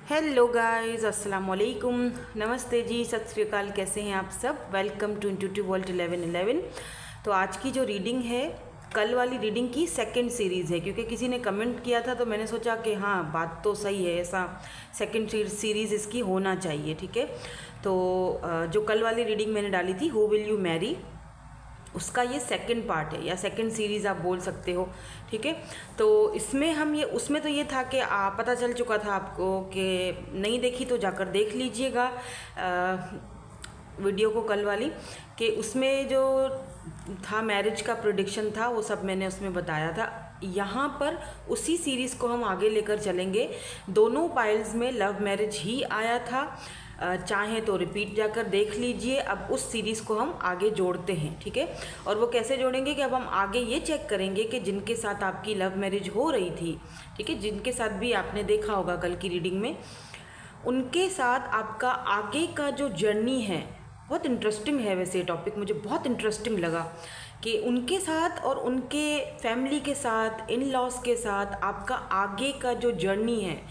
Hello guys, अस्सलाम वालेकुम, नमस्ते जी, सत श्री अकाल। कैसे हैं आप सब? Welcome to intuitive world 1111। तो आज की जो रीडिंग है, कल वाली रीडिंग की सेकंड सीरीज़ है, क्योंकि किसी ने कमेंट किया था तो मैंने सोचा कि हाँ, बात तो सही है, ऐसा सेकंड सीरीज़ इसकी होना चाहिए। ठीक है, तो जो कल वाली रीडिंग मैंने डाली थी, हु विल यू मैरी, उसका ये सेकंड पार्ट है या सेकंड सीरीज़ आप बोल सकते हो। ठीक है, तो इसमें हम ये, उसमें तो ये था कि पता चल चुका था आपको, कि नहीं देखी तो जाकर देख लीजिएगा वीडियो को कल वाली, कि उसमें जो था मैरिज का प्रेडिक्शन था, वो सब मैंने उसमें बताया था। यहाँ पर उसी सीरीज़ को हम आगे लेकर चलेंगे। दोनों पाइल्स में लव मैरिज ही आया था, चाहें तो रिपीट जाकर देख लीजिए। अब उस सीरीज़ को हम आगे जोड़ते हैं। ठीक है, और वो कैसे जोड़ेंगे कि अब हम आगे ये चेक करेंगे कि जिनके साथ आपकी लव मैरिज हो रही थी, ठीक है, जिनके साथ भी आपने देखा होगा कल की रीडिंग में, उनके साथ आपका आगे का जो जर्नी है, बहुत इंटरेस्टिंग है। वैसे ये टॉपिक मुझे बहुत इंटरेस्टिंग लगा कि उनके साथ और उनके फैमिली के साथ, इन लॉज के साथ आपका आगे का जो जर्नी है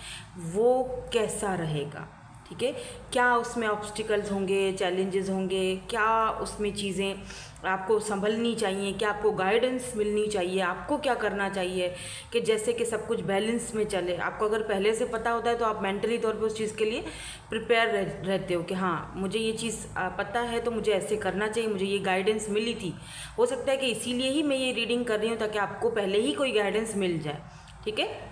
वो कैसा रहेगा। ठीक है, क्या उसमें ऑब्स्टिकल्स होंगे, चैलेंजेस होंगे, क्या उसमें चीज़ें आपको संभलनी चाहिए, क्या आपको गाइडेंस मिलनी चाहिए, आपको क्या करना चाहिए कि जैसे कि सब कुछ बैलेंस में चले। आपको अगर पहले से पता होता है तो आप मेंटली तौर पे उस चीज़ के लिए प्रिपेयर रहते हो कि हाँ, मुझे ये चीज़ पता है तो मुझे ऐसे करना चाहिए, मुझे ये गाइडेंस मिली थी। हो सकता है कि इसीलिए ही मैं ये रीडिंग कर रही हूँ, ताकि आपको पहले ही कोई गाइडेंस मिल जाए। ठीक है,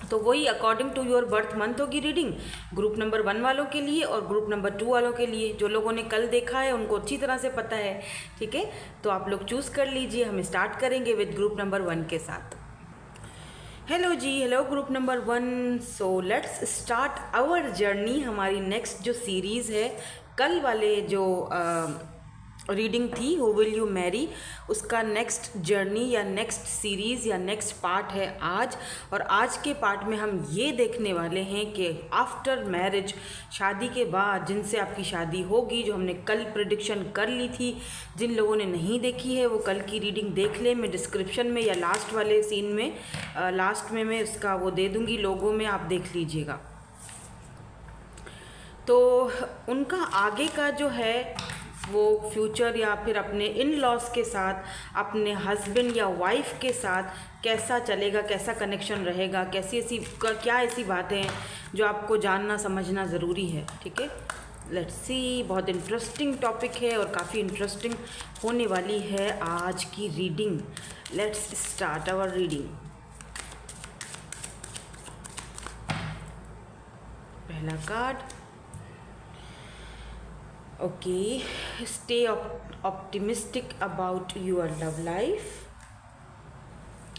तो वही according to your birth month होगी रीडिंग, ग्रुप नंबर 1 वालों के लिए और ग्रुप नंबर 2 वालों के लिए। जो लोगों ने कल देखा है उनको अच्छी तरह से पता है। ठीक है, तो आप लोग चूज़ कर लीजिए। हम स्टार्ट करेंगे विद ग्रुप नंबर 1 के साथ। हेलो जी, hello group number 1। So let's start our journey. हमारी नेक्स्ट जो सीरीज़ है, कल वाले जो रीडिंग थी हु विल यू मैरी, उसका नेक्स्ट जर्नी या नेक्स्ट सीरीज़ या नेक्स्ट पार्ट है आज। और आज के पार्ट में हम ये देखने वाले हैं कि आफ्टर मैरिज, शादी के बाद जिनसे आपकी शादी होगी, जो हमने कल प्रेडिक्शन कर ली थी, जिन लोगों ने नहीं देखी है वो कल की रीडिंग देख ले। मैं डिस्क्रिप्शन में या लास्ट वाले सीन में, लास्ट में मैं उसका वो दे दूँगी, लोगों में आप देख लीजिएगा। तो उनका आगे का जो है वो फ्यूचर, या फिर अपने इन लॉज के साथ, अपने हस्बैंड या वाइफ के साथ कैसा चलेगा, कैसा कनेक्शन रहेगा, कैसी ऐसी क्या ऐसी बातें हैं जो आपको जानना समझना ज़रूरी है। ठीक है, लेट्स सी। बहुत इंटरेस्टिंग टॉपिक है और काफ़ी इंटरेस्टिंग होने वाली है आज की reading. Let's start our reading. पहला card, okay, stay optimistic about your love life.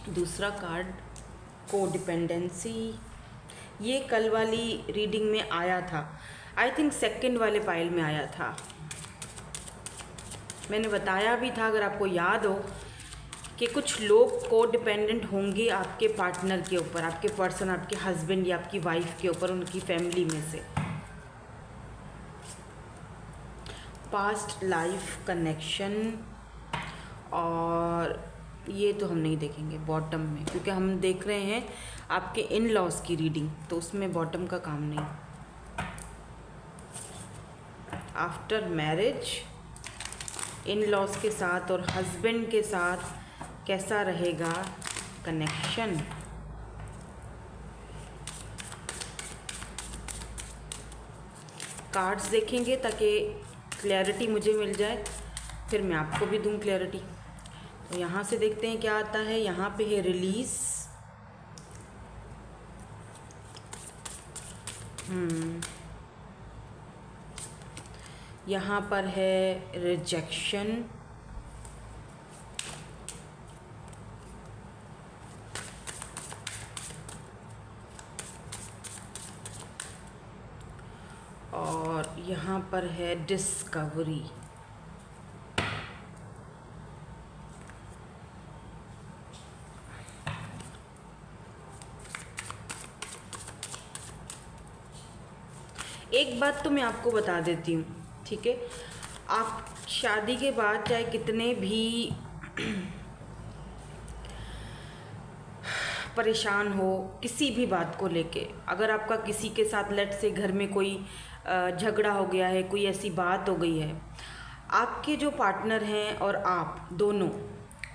दूसरा कार्ड, कोडिपेंडेंसी। ये कल वाली रीडिंग में आया था, आई थिंक सेकंड वाले पाइल में आया था। मैंने बताया भी था, अगर आपको याद हो, कि कुछ लोग कोडिपेंडेंट होंगे आपके पार्टनर के ऊपर, आपके पर्सन, आपके हस्बैंड या आपकी वाइफ के ऊपर, उनकी फैमिली में से। पास्ट लाइफ कनेक्शन, और ये तो हम नहीं देखेंगे बॉटम में, क्योंकि हम देख रहे हैं आपके इन लॉज की रीडिंग, तो उसमें बॉटम का काम नहीं। आफ्टर मैरिज, इन लॉज के साथ और हस्बैंड के साथ कैसा रहेगा कनेक्शन। कार्ड्स देखेंगे ताकि क्लैरिटी मुझे मिल जाए, फिर मैं आपको भी दूँ क्लैरिटी। तो यहाँ से देखते हैं क्या आता है। यहाँ पे है रिलीज़, यहाँ पर है रिजेक्शन, और यहाँ पर है डिस्कवरी। एक बात तो मैं आपको बता देती हूँ, ठीक है, आप शादी के बाद चाहे कितने भी परेशान हो किसी भी बात को लेके, अगर आपका किसी के साथ लेट से घर में कोई झगड़ा हो गया है, कोई ऐसी बात हो गई है, आपके जो पार्टनर हैं और आप दोनों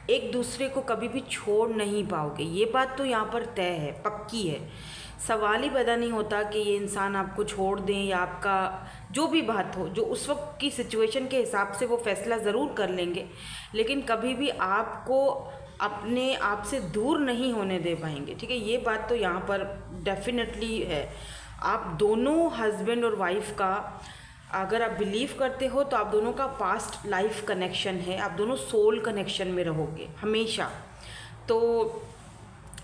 एक दूसरे को कभी भी छोड़ नहीं पाओगे। ये बात तो यहाँ पर तय है, पक्की है। सवाल ही पैदा नहीं होता कि ये इंसान आपको छोड़ दें, या आपका जो भी बात हो, जो उस वक्त की सिचुएशन के हिसाब से वो फैसला ज़रूर कर लेंगे, लेकिन कभी भी आपको अपने आप से दूर नहीं होने दे पाएंगे। ठीक है, ये बात तो यहाँ पर डेफिनेटली है। आप दोनों हस्बैंड और वाइफ का, अगर आप बिलीव करते हो तो आप दोनों का पास्ट लाइफ कनेक्शन है, आप दोनों सोल कनेक्शन में रहोगे हमेशा। तो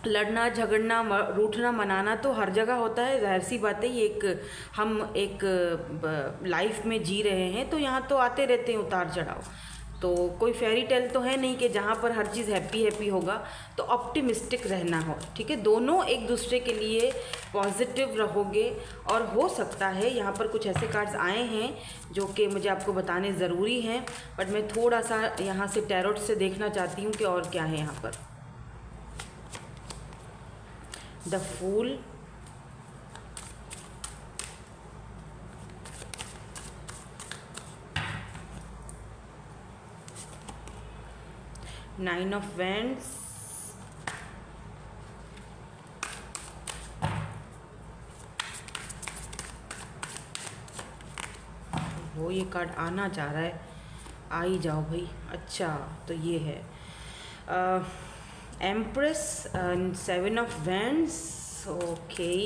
लड़ना झगड़ना रूठना मनाना तो हर जगह होता है, जाहिर सी बात है। ये हम एक लाइफ में जी रहे हैं, तो यहाँ तो आते रहते हैं उतार चढ़ाव। तो कोई फेरी टेल तो है नहीं कि जहाँ पर हर चीज़ हैप्पी हैप्पी होगा। तो ऑप्टिमिस्टिक रहना हो, ठीक है, दोनों एक दूसरे के लिए पॉजिटिव रहोगे। और हो सकता है यहाँ पर कुछ ऐसे कार्ड्स आए हैं जो कि मुझे आपको बताने ज़रूरी हैं, बट मैं थोड़ा सा यहाँ से टैरोट से देखना चाहती हूँ कि और क्या है यहाँ पर। The fool, nine of wands, वो ये कार्ड आना चाह रहा है, आ ही जाओ भाई। अच्छा, तो ये है empress, seven of wands, okay.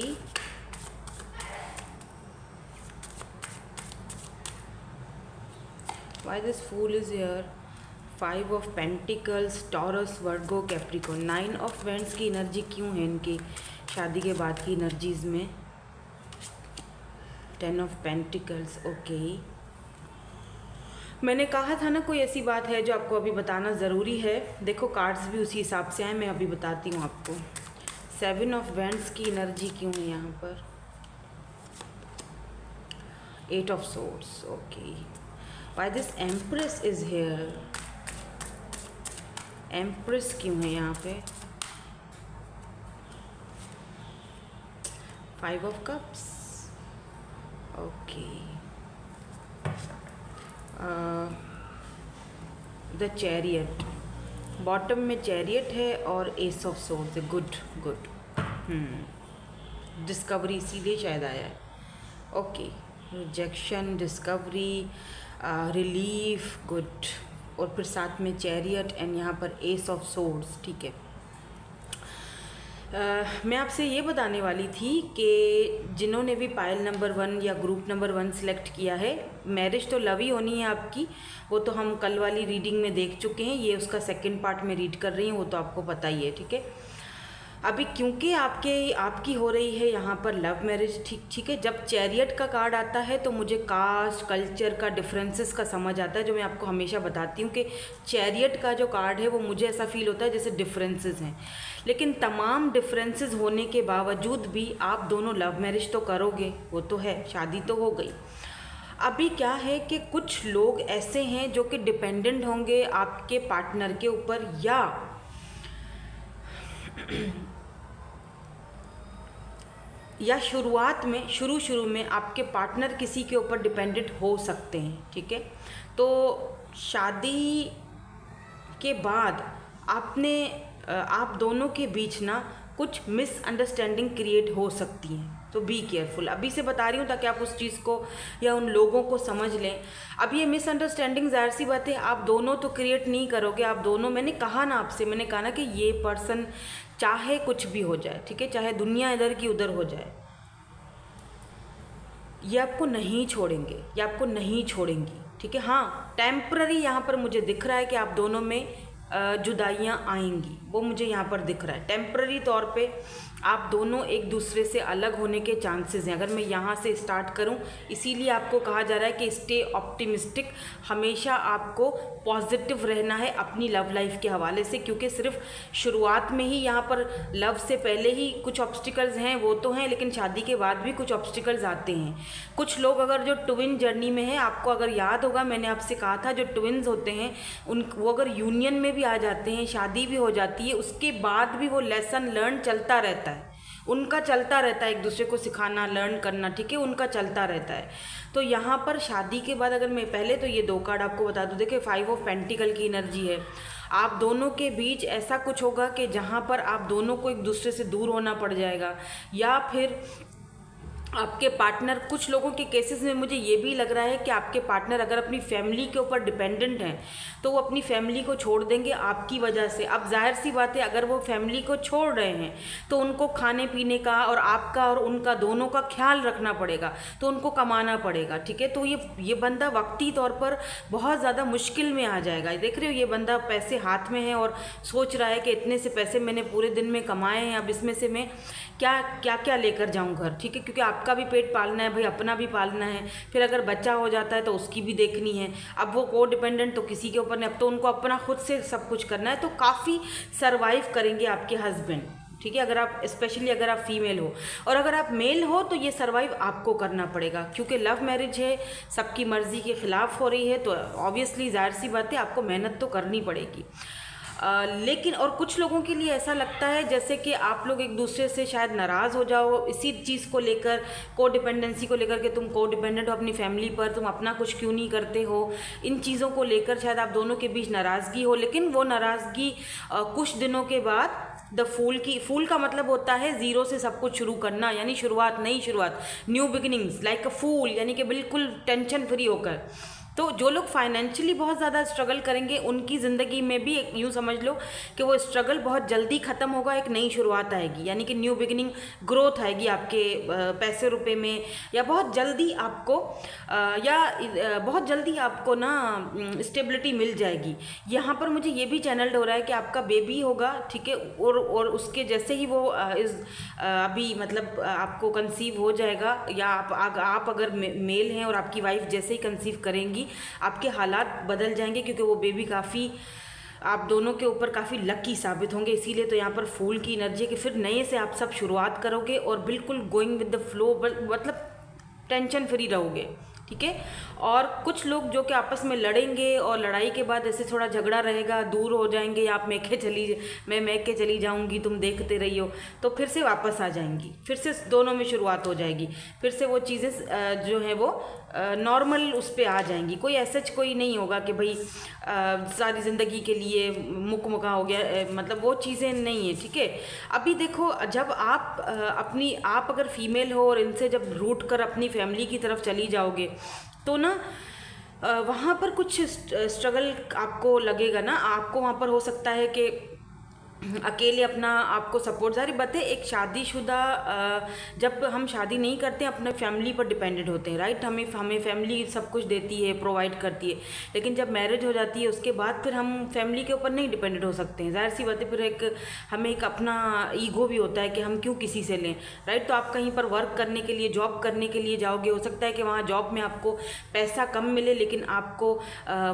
Why this fool is here? Five of pentacles, Taurus, Virgo, Capricorn. Nine of wands की एनर्जी क्यों है इनकी शादी के बाद की एनर्जीज में? Ten of pentacles, okay. मैंने कहा था ना कोई ऐसी बात है जो आपको अभी बताना ज़रूरी है। देखो कार्ड्स भी उसी हिसाब से आए, मैं अभी बताती हूँ आपको। सेवन ऑफ वैंड्स की एनर्जी क्यों है यहाँ पर? Eight of swords, okay. Why this empress is here? Empress क्यों है यहाँ पे? Five of cups, okay. The chariot, bottom में चैरियट है और एस ऑफ सोर्ड्स है। गुड गुड, डिस्कवरी इसीलिए शायद आया है, okay. Rejection, discovery, relief, good. और फिर साथ में चैरियट एंड यहाँ पर एस ऑफ सोर्ड्स, ठीक है। मैं आपसे ये बताने वाली थी कि जिन्होंने भी पायल नंबर 1 या ग्रुप नंबर 1 सिलेक्ट किया है, मैरिज तो लव ही होनी है आपकी, वो तो हम कल वाली रीडिंग में देख चुके हैं। ये उसका सेकंड पार्ट में रीड कर रही हूँ, वो तो आपको पता ही है, ठीक है। अभी क्योंकि आपकी हो रही है यहाँ पर लव मैरिज, ठीक है। जब चैरियट का कार्ड आता है तो मुझे कास्ट कल्चर का डिफरेंसेस का समझ आता है, जो मैं आपको हमेशा बताती हूँ कि चैरियट का जो कार्ड है वो मुझे ऐसा फील होता है जैसे डिफरेंसेस हैं। लेकिन तमाम डिफरेंसेस होने के बावजूद भी आप दोनों लव मैरिज तो करोगे, वो तो है, शादी तो हो गई। अभी क्या है कि कुछ लोग ऐसे हैं जो कि डिपेंडेंट होंगे आपके पार्टनर के ऊपर, या शुरुआत में शुरू में आपके पार्टनर किसी के ऊपर डिपेंडेंट हो सकते हैं, ठीक है। तो शादी के बाद आप दोनों के बीच ना कुछ मिसअंडरस्टैंडिंग क्रिएट हो सकती हैं, तो बी केयरफुल। अभी से बता रही हूँ ताकि आप उस चीज़ को या उन लोगों को समझ लें। अब ये मिसअंडरस्टैंडिंग ज़ाहिर सी बात है आप दोनों तो क्रिएट नहीं करोगे, आप दोनों, मैंने कहा ना कि ये पर्सन चाहे कुछ भी हो जाए, ठीक है, चाहे दुनिया इधर की उधर हो जाए, ये आपको नहीं छोड़ेंगे, ये आपको नहीं छोड़ेंगी, ठीक है। हाँ, टेम्पररी यहाँ पर मुझे दिख रहा है कि आप दोनों में जुदाइयाँ आएंगी, वो मुझे यहाँ पर दिख रहा है टेम्पररी तौर पे। आप दोनों एक दूसरे से अलग होने के चांसेस हैं। अगर मैं यहाँ से स्टार्ट करूँ, इसीलिए आपको कहा जा रहा है कि स्टे ऑप्टिमिस्टिक, हमेशा आपको पॉजिटिव रहना है अपनी लव लाइफ के हवाले से, क्योंकि सिर्फ शुरुआत में ही यहाँ पर लव से पहले ही कुछ ऑब्स्टिकल्स हैं वो तो हैं, लेकिन शादी के बाद भी कुछ ऑब्स्टिकल्स आते हैं। कुछ लोग अगर जो ट्विन जर्नी में हैं, आपको अगर याद होगा मैंने आपसे कहा था जो ट्विन्स होते हैं वो अगर यूनियन में भी आ जाते हैं, शादी भी हो जाती है, उसके बाद भी वो लेसन लर्न चलता रहता है, उनका चलता रहता है, एक दूसरे को सिखाना लर्न करना, ठीक है, उनका चलता रहता है। तो यहाँ पर शादी के बाद अगर मैं पहले तो ये 2 कार्ड आपको बता दूँ, देखिए 5 ऑफ पेंटिकल की एनर्जी है। आप दोनों के बीच ऐसा कुछ होगा कि जहाँ पर आप दोनों को एक दूसरे से दूर होना पड़ जाएगा, या फिर आपके पार्टनर, कुछ लोगों के केसेस में मुझे ये भी लग रहा है कि आपके पार्टनर अगर अपनी फैमिली के ऊपर डिपेंडेंट हैं तो वो अपनी फैमिली को छोड़ देंगे आपकी वजह से। अब जाहिर सी बात है, अगर वो फैमिली को छोड़ रहे हैं तो उनको खाने पीने का और आपका और उनका दोनों का ख्याल रखना पड़ेगा, तो उनको कमाना पड़ेगा, ठीक है। तो ये बंदा वक्ती तौर पर बहुत ज़्यादा मुश्किल में आ जाएगा। देख रहे हो, ये बंदा पैसे हाथ में है और सोच रहा है कि इतने से पैसे मैंने पूरे दिन में कमाए हैं, अब इसमें से मैं क्या लेकर जाऊं घर, ठीक है, क्योंकि आपका भी पेट पालना है भाई, अपना भी पालना है, फिर अगर बच्चा हो जाता है तो उसकी भी देखनी है। अब वो को डिपेंडेंट तो किसी के ऊपर नहीं, अब तो उनको अपना खुद से सब कुछ करना है, तो काफ़ी सर्वाइव करेंगे आपके हस्बैंड, ठीक है, अगर आप स्पेशली अगर आप फीमेल हो। और अगर आप मेल हो तो ये सर्वाइव आपको करना पड़ेगा, क्योंकि लव मैरिज है, सबकी मर्ज़ी के ख़िलाफ़ हो रही है, तो ऑब्वियसली ज़ाहिर सी बात है आपको मेहनत तो करनी पड़ेगी। लेकिन और कुछ लोगों के लिए ऐसा लगता है जैसे कि आप लोग एक दूसरे से शायद नाराज़ हो जाओ इसी चीज़ को लेकर, को डिपेंडेंसी को लेकर, कि तुम को डिपेंडेंट हो अपनी फैमिली पर, तुम अपना कुछ क्यों नहीं करते हो, इन चीज़ों को लेकर शायद आप दोनों के बीच नाराज़गी हो। लेकिन वो नाराज़गी कुछ दिनों के बाद फूल का मतलब होता है ज़ीरो से सब कुछ शुरू करना, यानी शुरुआत, नई शुरुआत, न्यू बिगिनिंग्स, लाइक अ फूल, यानी कि बिल्कुल टेंशन फ्री होकर। तो जो लोग फाइनेंशियली बहुत ज़्यादा स्ट्रगल करेंगे उनकी ज़िंदगी में भी एक यूँ समझ लो कि वो स्ट्रगल बहुत जल्दी ख़त्म होगा, एक नई शुरुआत आएगी, यानी कि न्यू बिगिनिंग, ग्रोथ आएगी आपके पैसे रुपए में, या बहुत जल्दी आपको ना स्टेबिलिटी मिल जाएगी। यहाँ पर मुझे ये भी चैनल्ड हो रहा है कि आपका बेबी होगा, ठीक है, और उसके जैसे ही वो अभी मतलब आपको कंसीव हो जाएगा, या आप अगर मेल हैं और आपकी वाइफ जैसे ही कंसीव करेंगी आपके हालात बदल जाएंगे, क्योंकि वो बेबी काफ़ी आप दोनों के ऊपर काफ़ी लकी साबित होंगे। इसीलिए तो यहाँ पर फूल की एनर्जी है कि फिर नए से आप सब शुरुआत करोगे और बिल्कुल गोइंग विद द फ्लो, मतलब टेंशन फ्री रहोगे, ठीक है। और कुछ लोग जो कि आपस में लड़ेंगे और लड़ाई के बाद ऐसे थोड़ा झगड़ा रहेगा, दूर हो जाएंगे, आप मैं के चली जाऊंगी, तुम देखते रही हो, तो फिर से वापस आ जाएंगी, फिर से दोनों में शुरुआत हो जाएगी, फिर से वो चीज़ें जो है वो नॉर्मल उस पर आ जाएंगी। कोई ऐसा नहीं होगा कि भाई सारी ज़िंदगी के लिए मुकमुका हो गया, मतलब वो चीज़ें नहीं है, ठीक है। अभी देखो, जब आप अगर फीमेल हो और इनसे जब रूठ कर अपनी फैमिली की तरफ चली जाओगे तो ना वहाँ पर कुछ स्ट्रगल आपको लगेगा ना, आपको वहाँ पर हो सकता है कि अकेले अपना आपको सपोर्ट, सारी बातें, एक शादीशुदा जब हम शादी नहीं करते हैं अपने फैमिली पर डिपेंडेंट होते हैं, राइट, हमें फैमिली सब कुछ देती है, प्रोवाइड करती है। लेकिन जब मैरिज हो जाती है उसके बाद फिर हम फैमिली के ऊपर नहीं डिपेंडेंट हो सकते हैं, जाहिर सी बात है। फिर हमें एक अपना ईगो भी होता है कि हम क्यों किसी से लें, राइट। तो आप कहीं पर वर्क करने के लिए, जॉब करने के लिए जाओगे, हो सकता है कि वहाँ जॉब में आपको पैसा कम मिले, लेकिन आपको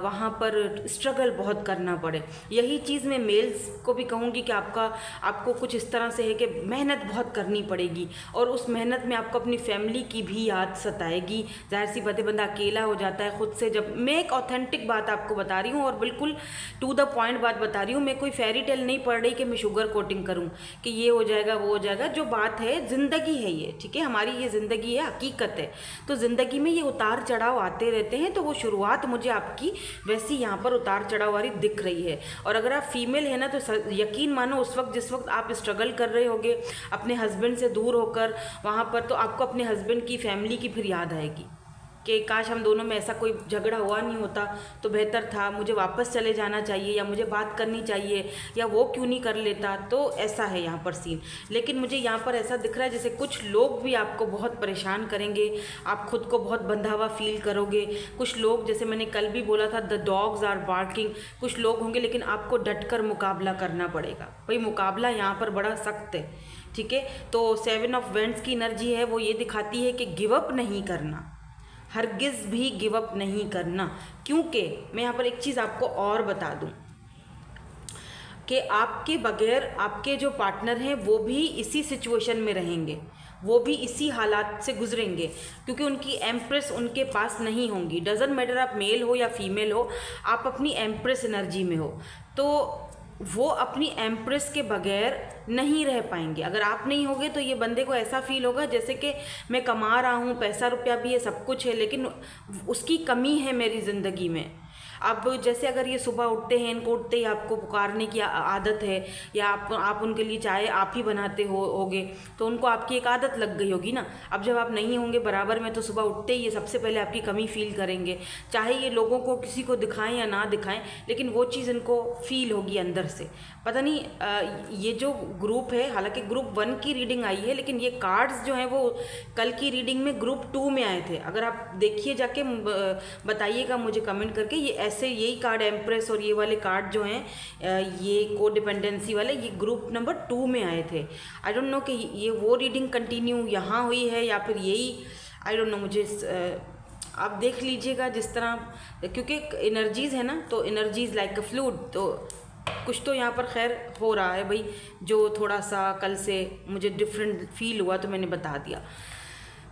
वहाँ पर स्ट्रगल बहुत करना पड़े। यही चीज़ मैं मेल्स को भी कहूँगी कि आपको कुछ इस तरह से है कि मेहनत बहुत करनी पड़ेगी, और उस मेहनत में आपको अपनी फैमिली की भी याद सताएगी। जाहिर सी बात है, बंदा अकेला हो जाता है खुद से। जब मैं एक ऑथेंटिक बात आपको बता रही हूँ और बिल्कुल टू द पॉइंट बात बता रही हूँ, मैं कोई फेरी टेल नहीं पढ़ रही कि मैं शुगर कोटिंग करूँ कि ये हो जाएगा वो हो जाएगा। जो बात है, ज़िंदगी है ये, ठीक है, हमारी ये ज़िंदगी है, हकीकत है। तो ज़िंदगी में ये उतार चढ़ाव आते रहते हैं, तो वो शुरुआत मुझे आपकी वैसी यहाँ पर उतार चढ़ाव वाली दिख रही है। और अगर आप फीमेल है ना, तो यकीन मानो उस वक्त जिस वक्त आप स्ट्रगल कर रहे होगे अपने हस्बैंड से दूर होकर वहाँ पर, तो आपको अपने हस्बैंड की फैमिली की फिर याद आएगी कि काश हम दोनों में ऐसा कोई झगड़ा हुआ नहीं होता तो बेहतर था, मुझे वापस चले जाना चाहिए, या मुझे बात करनी चाहिए, या वो क्यों नहीं कर लेता। तो ऐसा है यहाँ पर सीन। लेकिन मुझे यहाँ पर ऐसा दिख रहा है जैसे कुछ लोग भी आपको बहुत परेशान करेंगे, आप खुद को बहुत बंधा हुआ फील करोगे। कुछ लोग, जैसे मैंने कल भी बोला था, द डॉग्स आर बार्किंग, कुछ लोग होंगे, लेकिन आपको डट कर मुकाबला करना पड़ेगा। भाई मुकाबला यहाँ पर बड़ा सख्त है, ठीक है। तो 7 ऑफ वेंट्स की एनर्जी है वो ये दिखाती है कि गिव अप नहीं करना, हरगिज़ भी गिव अप नहीं करना। क्योंकि मैं यहाँ पर एक चीज़ आपको और बता दूँ कि आपके बगैर आपके जो पार्टनर हैं वो भी इसी सिचुएशन में रहेंगे, वो भी इसी हालात से गुजरेंगे, क्योंकि उनकी एम्प्रेस उनके पास नहीं होंगी। डजेंट मैटर आप मेल हो या फीमेल हो, आप अपनी एम्प्रेस एनर्जी में हो, तो वो अपनी एम्प्रेस के बगैर नहीं रह पाएंगे। अगर आप नहीं होगे तो ये बंदे को ऐसा फील होगा जैसे कि मैं कमा रहा हूँ, पैसा रुपया भी है, सब कुछ है, लेकिन उसकी कमी है मेरी ज़िंदगी में। अब जैसे अगर ये सुबह उठते हैं, इनको उठते ही आपको पुकारने की आदत है, या आप उनके लिए चाय आप ही बनाते होगे, तो उनको आपकी एक आदत लग गई होगी ना। अब जब आप नहीं होंगे बराबर में, तो सुबह उठते ही ये सबसे पहले आपकी कमी फील करेंगे, चाहे ये लोगों को किसी को दिखाएं या ना दिखाएं, लेकिन वो चीज़ इनको फील होगी अंदर से। पता नहीं ये जो ग्रुप है, हालांकि ग्रुप 1 की रीडिंग आई है, लेकिन ये कार्ड्स जो हैं वो कल की रीडिंग में ग्रुप 2 में आए थे। अगर आप देखिए जाके बताइएगा मुझे कमेंट करके, ये ऐसे यही कार्ड एम्प्रेस और ये वाले कार्ड जो हैं ये को डिपेंडेंसी वाले, ये ग्रुप नंबर 2 में आए थे। आई डोंट नो कि ये वो रीडिंग कंटिन्यू यहाँ हुई है या फिर यही, आई डोंट नो। मुझे आप देख लीजिएगा जिस तरह, क्योंकि एनर्जीज़ है ना, तो एनर्जीज़ लाइक अ फ्लूइड, तो कुछ तो यहाँ पर खैर हो रहा है भाई, जो थोड़ा सा कल से मुझे डिफरेंट फील हुआ तो मैंने बता दिया।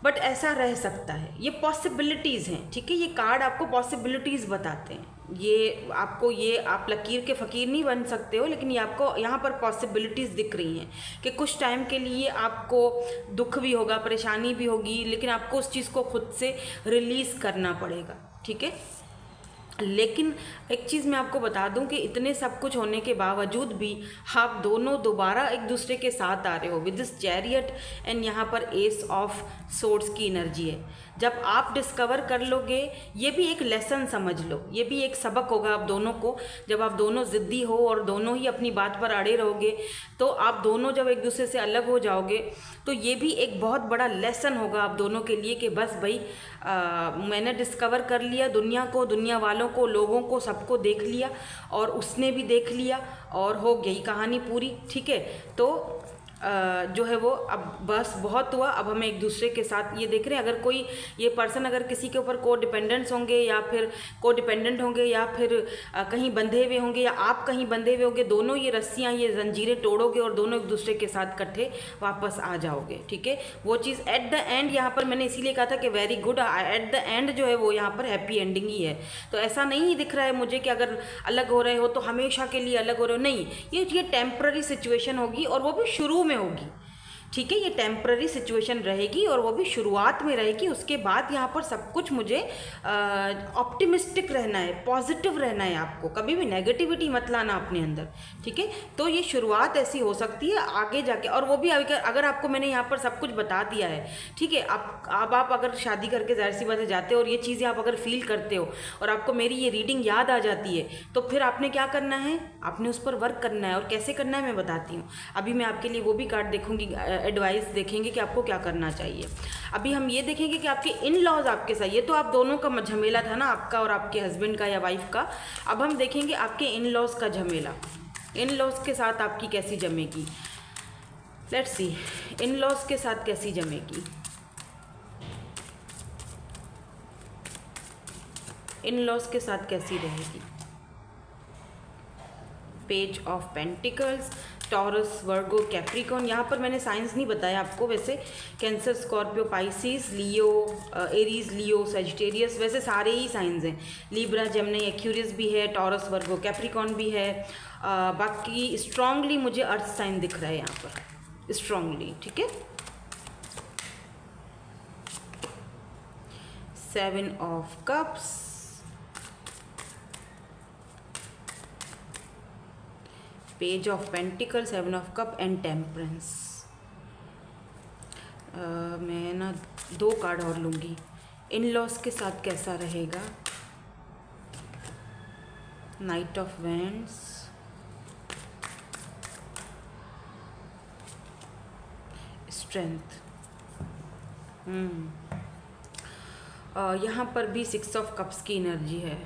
बट ऐसा रह सकता है, ये पॉसिबिलिटीज़ हैं, ठीक है। ये कार्ड आपको पॉसिबिलिटीज़ बताते हैं, ये आपको, ये आप लकीर के फ़कीर नहीं बन सकते हो, लेकिन ये आपको यहाँ पर पॉसिबिलिटीज़ दिख रही हैं कि कुछ टाइम के लिए आपको दुख भी होगा, परेशानी भी होगी, लेकिन आपको उस चीज़ को खुद से रिलीज़ करना पड़ेगा, ठीक है। लेकिन एक चीज़ मैं आपको बता दूं कि इतने सब कुछ होने के बावजूद भी आप दोनों दोबारा एक दूसरे के साथ आ रहे हो विद दिस चैरियट, एंड यहाँ पर एस ऑफ सोर्ड्स की एनर्जी है। जब आप डिस्कवर कर लोगे, ये भी एक लेसन समझ लो, ये भी एक सबक होगा आप दोनों को। जब आप दोनों ज़िद्दी हो और दोनों ही अपनी बात पर अड़े रहोगे, तो आप दोनों जब एक दूसरे से अलग हो जाओगे, तो ये भी एक बहुत बड़ा लेसन होगा आप दोनों के लिए कि बस भाई मैंने डिस्कवर कर लिया दुनिया को, दुनिया वालों को, लोगों को, सबको देख लिया, और उसने भी देख लिया, और हो गई कहानी पूरी, ठीक है। तो जो है वो अब बस बहुत हुआ, अब हमें एक दूसरे के साथ ये देख रहे हैं। अगर कोई ये पर्सन अगर किसी के ऊपर को डिपेंडेंट्स होंगे, या फिर को डिपेंडेंट होंगे, या फिर कहीं बंधे हुए होंगे, या आप कहीं बंधे हुए होंगे, दोनों ये रस्सियाँ, ये जंजीरें तोड़ोगे और दोनों एक दूसरे के साथ इकट्ठे वापस आ जाओगे, ठीक है। वो चीज़ एट द एंड, यहाँ पर मैंने इसीलिए कहा था कि very good, at the end जो है वो यहाँ पर हैप्पी एंडिंग ही है। तो ऐसा नहीं दिख रहा है मुझे कि अगर अलग हो रहे हो तो हमेशा के लिए अलग हो रहे हो, नहीं, ये टेम्पररी सिचुएशन होगी, और वो भी शुरू में होगी, ठीक है। ये टेम्पररी सिचुएशन रहेगी और वो भी शुरुआत में रहेगी। उसके बाद यहाँ पर सब कुछ मुझे ऑप्टिमिस्टिक रहना है, पॉजिटिव रहना है, आपको कभी भी नेगेटिविटी मत लाना अपने अंदर, ठीक है। तो ये शुरुआत ऐसी हो सकती है आगे जाके, और वो भी अगर आपको मैंने यहाँ पर सब कुछ बता दिया है, ठीक है। आप अगर शादी करके ज़ाहिर सी बात है जाते हो, और ये चीज़ें आप अगर फील करते हो और आपको मेरी ये रीडिंग याद आ जाती है, तो फिर आपने क्या करना है, आपने उस पर वर्क करना है। और कैसे करना है मैं बताती हूँ। अभी मैं आपके लिए वो भी कार्ड देखूँगी, एडवाइस देखेंगे कि आपको क्या करना चाहिए। अभी हम ये देखेंगे कि आपके इन लॉज आपके साथ, ये तो आप दोनों का झमेला था ना, आपका और आपके हस्बैंड का या वाइफ का। अब हम देखेंगे आपके इन लॉज का झमेला, इन लॉज के साथ आपकी कैसी जमेगी। लेट्स सी, इन लॉज के साथ कैसी जमेगी, इन लॉज के साथ कैसी रहेगी। Page of pentacles, Taurus, Virgo, Capricorn. यहाँ पर मैंने साइंस नहीं बताया आपको, वैसे कैंसर, स्कॉर्पियो, पाइसिस, लियो, एरीज, लियो, सेजिटेरियस, वैसे सारे ही साइंस हैं। लिब्रा, जेमिनी, एक्यूरियस भी है, टॉरस, वर्गो, कैप्रिकॉन भी है। बाकी स्ट्रांगली मुझे अर्थ साइन दिख रहा है यहाँ पर, स्ट्रांगली, ठीक है। 7 of cups, page of pentacle, 7 of cup and temperance. मैं ना 2 कार्ड और लूँगी। इन लॉस के साथ कैसा रहेगा, नाइट ऑफ वैंड्स, स्ट्रेंथ। यहाँ पर भी 6 ऑफ कप्स की एनर्जी है।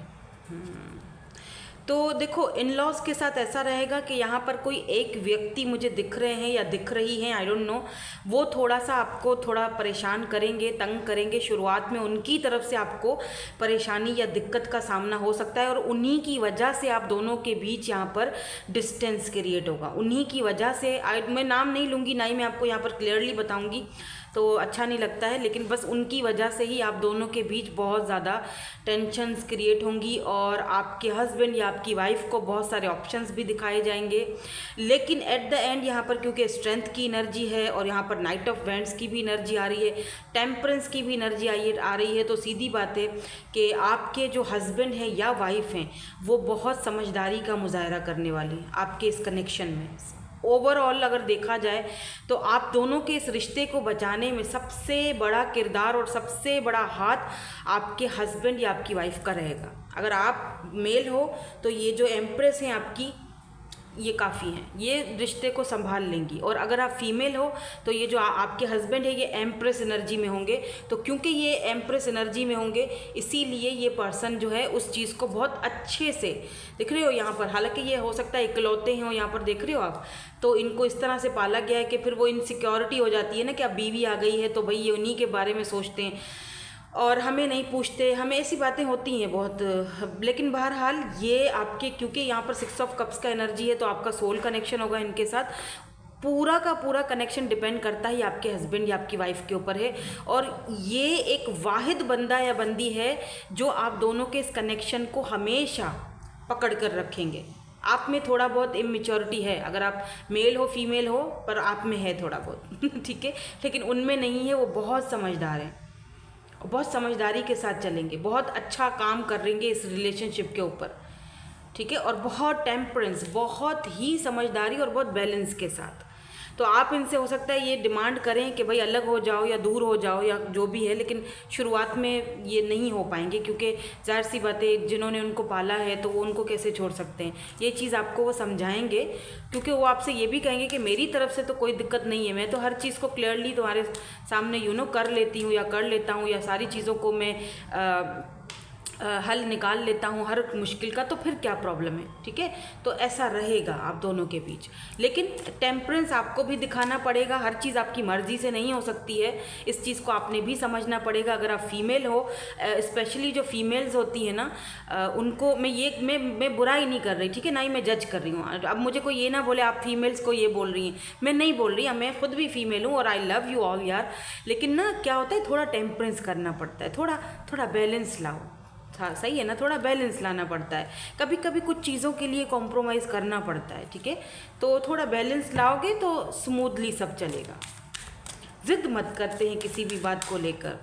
तो देखो, इन लॉज के साथ ऐसा रहेगा कि यहाँ पर कोई एक व्यक्ति मुझे दिख रहे हैं या दिख रही हैं, आई डोंट नो, वो थोड़ा सा आपको थोड़ा परेशान करेंगे, तंग करेंगे। शुरुआत में उनकी तरफ से आपको परेशानी या दिक्कत का सामना हो सकता है और उन्हीं की वजह से आप दोनों के बीच यहाँ पर डिस्टेंस क्रिएट होगा। उन्हीं की वजह से, मैं नाम नहीं लूँगी, ना ही मैं आपको यहाँ पर क्लियरली बताऊँगी, तो अच्छा नहीं लगता है, लेकिन बस उनकी वजह से ही आप दोनों के बीच बहुत ज़्यादा टेंशन्स क्रिएट होंगी और आपके हस्बैंड या आपकी वाइफ को बहुत सारे ऑप्शंस भी दिखाए जाएंगे। लेकिन एट द एंड यहाँ पर क्योंकि स्ट्रेंथ की एनर्जी है और यहाँ पर नाइट ऑफ वैंड्स की भी एनर्जी आ रही है, टेम्परेंस की भी एनर्जी आ रही है, तो सीधी बात है कि आपके जो हस्बैंड हैं या वाइफ हैं वो बहुत समझदारी का मुजाहरा करने वाले हैं आपके इस कनेक्शन में। ओवरऑल अगर देखा जाए तो आप दोनों के इस रिश्ते को बचाने में सबसे बड़ा किरदार और सबसे बड़ा हाथ आपके हस्बैंड या आपकी वाइफ का रहेगा। अगर आप मेल हो तो ये जो एम्प्रेस हैं आपकी, ये काफ़ी हैं, ये रिश्ते को संभाल लेंगी। और अगर आप फीमेल हो तो ये जो आपके हस्बैंड है ये एम्प्रेस एनर्जी में होंगे। तो क्योंकि ये एम्प्रेस एनर्जी में होंगे इसीलिए ये पर्सन जो है उस चीज़ को बहुत अच्छे से, देख रहे हो यहाँ पर, हालांकि ये हो सकता है इकलौते हों यहाँ पर, देख रहे हो आप, तो इनको इस तरह से पाला गया है कि फिर वो इनसिक्योरिटी हो जाती है ना कि अब बीवी आ गई है तो भाई ये उन्हीं के बारे में सोचते हैं और हमें नहीं पूछते, हमें ऐसी बातें होती हैं बहुत। लेकिन बहरहाल ये आपके, क्योंकि यहाँ पर 6 ऑफ कप्स का एनर्जी है तो आपका सोल कनेक्शन होगा इनके साथ। पूरा का पूरा कनेक्शन डिपेंड करता है आपके हस्बैंड या आपकी वाइफ के ऊपर है और ये एक वाहिद बंदा या बंदी है जो आप दोनों के इस कनेक्शन को हमेशा पकड़ कर रखेंगे। आप में थोड़ा बहुत इमेच्योरिटी है, अगर आप मेल हो फीमेल हो, पर आप में है थोड़ा बहुत ठीक है, लेकिन उनमें नहीं है। वो बहुत समझदार हैं, बहुत समझदारी के साथ चलेंगे, बहुत अच्छा काम करेंगे इस रिलेशनशिप के ऊपर, ठीक है, और बहुत टेम्परेंस, बहुत ही समझदारी और बहुत बैलेंस के साथ। तो आप इनसे हो सकता है ये डिमांड करें कि भाई अलग हो जाओ या दूर हो जाओ या जो भी है, लेकिन शुरुआत में ये नहीं हो पाएंगे क्योंकि ज़ाहिर सी बात है जिन्होंने उनको पाला है तो वो उनको कैसे छोड़ सकते हैं। ये चीज़ आपको वो समझाएंगे क्योंकि वो आपसे ये भी कहेंगे कि मेरी तरफ से तो कोई दिक्कत नहीं है, मैं तो हर चीज़ को क्लियरली तुम्हारे सामने कर लेती हूँ या कर लेता हूँ, या सारी चीज़ों को मैं हल निकाल लेता हूँ हर मुश्किल का, तो फिर क्या प्रॉब्लम है, ठीक है। तो ऐसा रहेगा आप दोनों के बीच, लेकिन टेम्परेंस आपको भी दिखाना पड़ेगा। हर चीज़ आपकी मर्ज़ी से नहीं हो सकती है, इस चीज़ को आपने भी समझना पड़ेगा। अगर आप फीमेल हो, स्पेशली जो फीमेल्स होती हैं ना, उनको मैं बुराई नहीं कर रही, ठीक है, ना ही मैं जज कर रही हूँ। अब मुझे कोई ये ना बोले आप फीमेल्स को ये बोल रही हैं, मैं नहीं बोल रही, मैं खुद भी फीमेल हूँ और आई लव यू ऑल यार, लेकिन ना क्या होता है, थोड़ा टेम्परेंस करना पड़ता है, थोड़ा बैलेंस लाओ। हाँ सही है ना, थोड़ा बैलेंस लाना पड़ता है, कभी कभी कुछ चीज़ों के लिए कॉम्प्रोमाइज़ करना पड़ता है, ठीक है। तो थोड़ा बैलेंस लाओगे तो स्मूथली सब चलेगा। जिद मत करते हैं किसी भी बात को लेकर।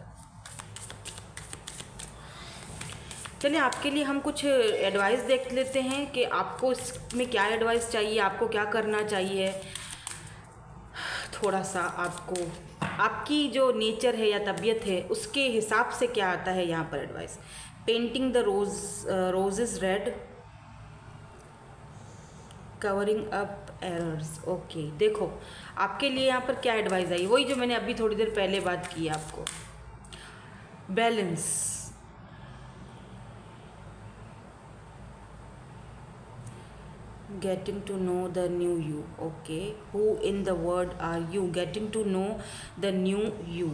चलिए आपके लिए हम कुछ एडवाइस देख लेते हैं कि आपको इसमें क्या एडवाइस चाहिए, आपको क्या करना चाहिए। थोड़ा सा आपको आपकी जो नेचर है या तबीयत है उसके हिसाब से क्या आता है यहाँ पर advice. Painting the roses red, covering up errors. Okay, देखो आपके लिए यहाँ पर क्या एडवाइस आई, वही जो मैंने अभी थोड़ी देर पहले बात की आपको। Balance, getting to know the new you. Okay, who in the world are you? Getting to know the new you.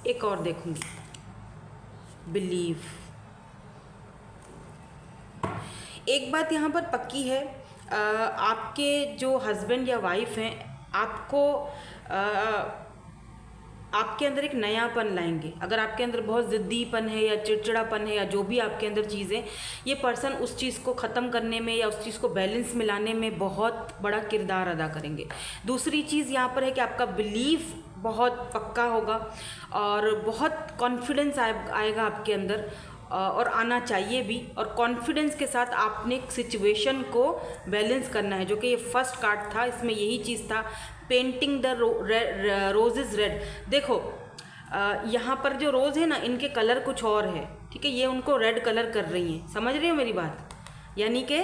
एक और देखूंगी, बिलीव। एक बात यहाँ पर पक्की है, आपके जो हस्बैंड या वाइफ हैं आपको आपके अंदर एक नयापन लाएंगे। अगर आपके अंदर बहुत ज़िद्दीपन है या चिड़चिड़ापन है या जो भी आपके अंदर चीज़ें, ये पर्सन उस चीज़ को ख़त्म करने में या उस चीज़ को बैलेंस में लाने में बहुत बड़ा किरदार अदा करेंगे। दूसरी चीज़ यहाँ पर है कि आपका बिलीफ बहुत पक्का होगा और बहुत कॉन्फिडेंस आएगा आपके अंदर, और आना चाहिए भी। और कॉन्फिडेंस के साथ आपने एक सिचुएशन को बैलेंस करना है, जो कि ये फर्स्ट कार्ड था, इसमें यही चीज़ था, पेंटिंग द रोजेस रेड। देखो यहाँ पर जो रोज़ है ना, इनके कलर कुछ और है, ठीक है, ये उनको रेड कलर कर रही हैं, समझ रहे हो मेरी बात। यानी कि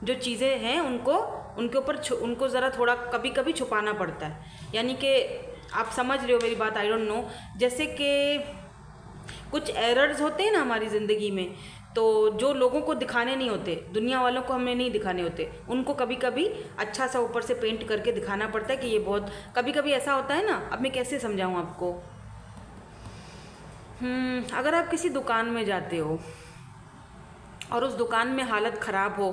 जो चीज़ें हैं उनके ऊपर उनको ज़रा थोड़ा कभी कभी छुपाना पड़ता है, यानी कि आप समझ रहे हो मेरी बात, आई डोंट नो। जैसे कि कुछ एरर्स होते हैं ना हमारी ज़िंदगी में, तो जो लोगों को दिखाने नहीं होते, दुनिया वालों को हमें नहीं दिखाने होते, उनको कभी कभी अच्छा सा ऊपर से पेंट करके दिखाना पड़ता है कि ये बहुत, कभी कभी ऐसा होता है ना। अब मैं कैसे समझाऊँ आपको। अगर आप किसी दुकान में जाते हो और उस दुकान में हालत ख़राब हो,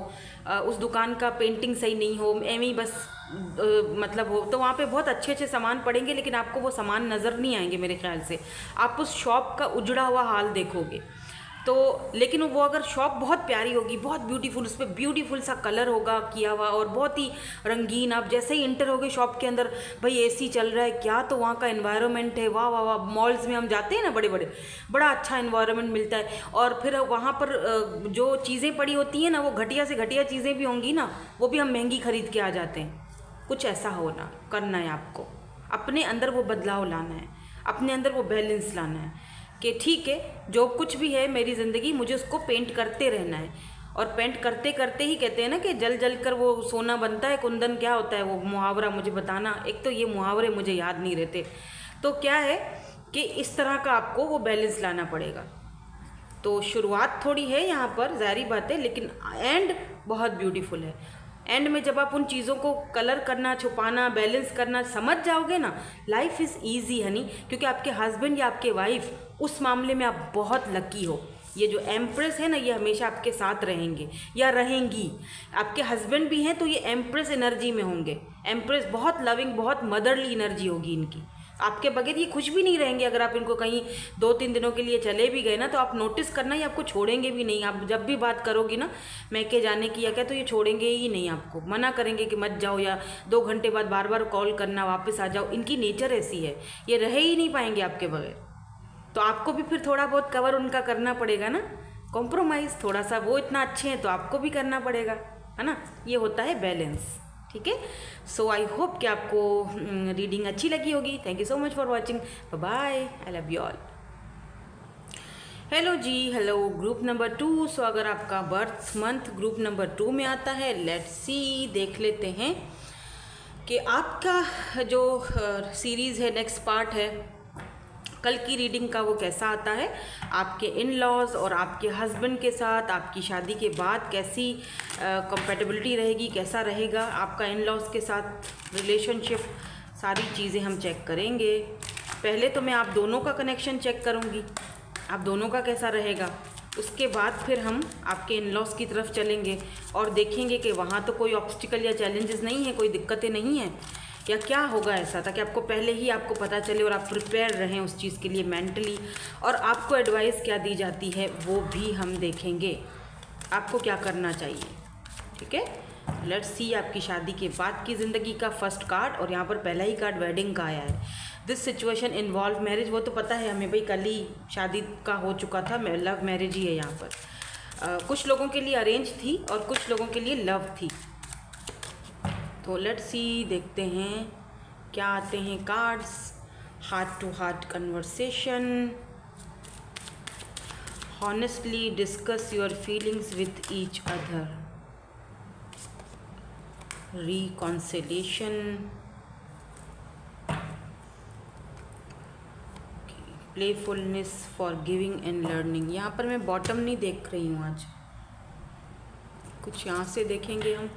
उस दुकान का पेंटिंग सही नहीं हो, एम ही बस मतलब हो, तो वहाँ पे बहुत अच्छे अच्छे सामान पड़ेंगे लेकिन आपको वो सामान नज़र नहीं आएंगे मेरे ख्याल से। आप उस शॉप का उजड़ा हुआ हाल देखोगे तो, लेकिन वो अगर शॉप बहुत प्यारी होगी, बहुत ब्यूटीफुल, उस पर ब्यूटीफुल सा कलर होगा किया हुआ और बहुत ही रंगीन, आप जैसे ही इंटर होगे शॉप के अंदर, भाई एसी चल रहा है क्या, तो वहाँ का एनवायरनमेंट है, वाह वाह वाह। मॉल्स में हम जाते हैं ना, बड़े बड़े, बड़ा अच्छा एनवायरनमेंट मिलता है। और फिर वहाँ पर जो चीज़ें पड़ी होती हैं ना, वो घटिया से घटिया चीज़ें भी होंगी ना, वो भी हम महंगी खरीद के आ जाते हैं। कुछ ऐसा होना करना है आपको, अपने अंदर वो बदलाव लाना है, अपने अंदर वो बैलेंस लाना है कि ठीक है, जो कुछ भी है मेरी ज़िंदगी, मुझे उसको पेंट करते रहना है। और पेंट करते करते ही कहते हैं ना कि जल जल कर वो सोना बनता है, कुंदन क्या होता है वो मुहावरा मुझे बताना। एक तो ये मुहावरे मुझे याद नहीं रहते। तो क्या है कि इस तरह का आपको वो बैलेंस लाना पड़ेगा। तो शुरुआत थोड़ी है यहाँ पर, ज़ाहिर बात है, लेकिन एंड बहुत ब्यूटीफुल है। एंड में जब आप उन चीज़ों को कलर करना, छुपाना, बैलेंस करना समझ जाओगे ना, लाइफ इज़ ईजी हनी। क्योंकि आपके हस्बैंड या आपके वाइफ, उस मामले में आप बहुत लकी हो। ये जो एम्प्रेस है ना, ये हमेशा आपके साथ रहेंगे या रहेंगी। आपके हस्बैंड भी हैं तो ये एम्प्रेस एनर्जी में होंगे। एम्प्रेस बहुत लविंग, बहुत मदरली एनर्जी होगी इनकी। आपके बगैर ये खुश भी नहीं रहेंगे। अगर आप इनको कहीं 2-3 दिनों के लिए चले भी गए ना, तो आप नोटिस करना ये आपको छोड़ेंगे भी नहीं। आप जब भी बात करोगी ना मैके जाने की या क्या, तो ये छोड़ेंगे ही नहीं आपको, मना करेंगे कि मत जाओ, या 2 घंटे बाद बार बार कॉल करना, वापस आ जाओ। इनकी नेचर ऐसी है, ये रह ही नहीं पाएंगे आपके बगैर। तो आपको भी फिर थोड़ा बहुत कवर उनका करना पड़ेगा ना, कॉम्प्रोमाइज़ थोड़ा सा। वो इतना अच्छे हैं तो आपको भी करना पड़ेगा, है ना। ये होता है बैलेंस, ठीक है। सो आई होप कि आपको रीडिंग अच्छी लगी होगी। Thank you so much for watching, bye, I love you all. Hello जी, हेलो ग्रुप नंबर 2। सो अगर आपका बर्थ मंथ ग्रुप नंबर 2 में आता है, लेट्स सी, देख लेते हैं कि आपका जो सीरीज़ है, नेक्स्ट पार्ट है, कल की रीडिंग का, वो कैसा आता है। आपके इन लॉज और आपके हस्बैंड के साथ आपकी शादी के बाद कैसी कंपैटिबिलिटी रहेगी, कैसा रहेगा आपका इन लॉज के साथ रिलेशनशिप, सारी चीज़ें हम चेक करेंगे। पहले तो मैं आप दोनों का कनेक्शन चेक करूँगी, आप दोनों का कैसा रहेगा। उसके बाद फिर हम आपके इन लॉज की तरफ चलेंगे और देखेंगे कि वहाँ तो कोई ऑब्स्टिकल या चैलेंजेस नहीं है, कोई दिक्कतें नहीं हैं, या क्या होगा ऐसा, ताकि आपको पहले ही आपको पता चले और आप प्रिपेयर रहें उस चीज़ के लिए मेंटली। और आपको एडवाइस क्या दी जाती है वो भी हम देखेंगे, आपको क्या करना चाहिए, ठीक है। लेट्स सी आपकी शादी के बाद की ज़िंदगी का फर्स्ट कार्ड, और यहाँ पर पहला ही कार्ड वेडिंग का आया है। दिस सिचुएशन इन्वॉल्व मैरिज, वो तो पता है हमें भाई, कल ही शादी का हो चुका था, लव मैरिज ही है यहाँ पर। कुछ लोगों के लिए अरेंज थी और कुछ लोगों के लिए लव थी। तो लेट्स सी, देखते हैं क्या आते हैं cards. Heart to heart conversation, honestly discuss your feelings with each other, reconciliation, playfulness, forgiving and learning. यहाँ पर मैं बॉटम नहीं देख रही हूँ आज, कुछ यहाँ से देखेंगे हम।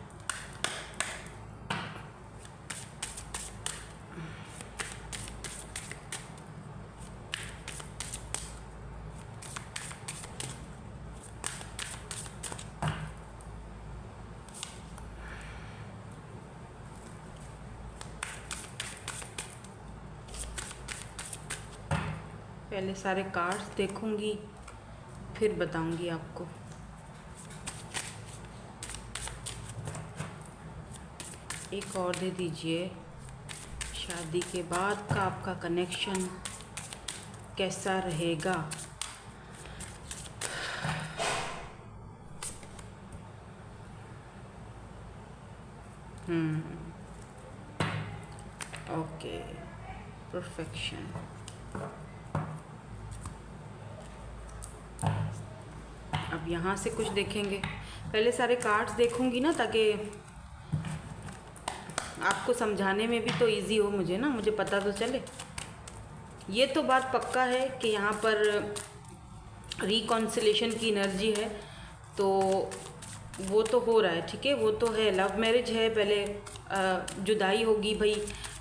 पहले सारे कार्ड्स देखूंगी फिर बताऊंगी आपको। एक और दे दीजिए, शादी के बाद का आपका कनेक्शन कैसा रहेगा। Okay, perfection. अब यहाँ से कुछ देखेंगे, पहले सारे कार्ड्स देखूंगी ना, ताकि आपको समझाने में भी तो इजी हो मुझे ना, मुझे पता तो चले। ये तो बात पक्का है कि यहाँ पर रिकॉन्सिलेशन की एनर्जी है, तो वो तो हो रहा है, ठीक है, वो तो है। लव मैरिज है, पहले जुदाई होगी भाई,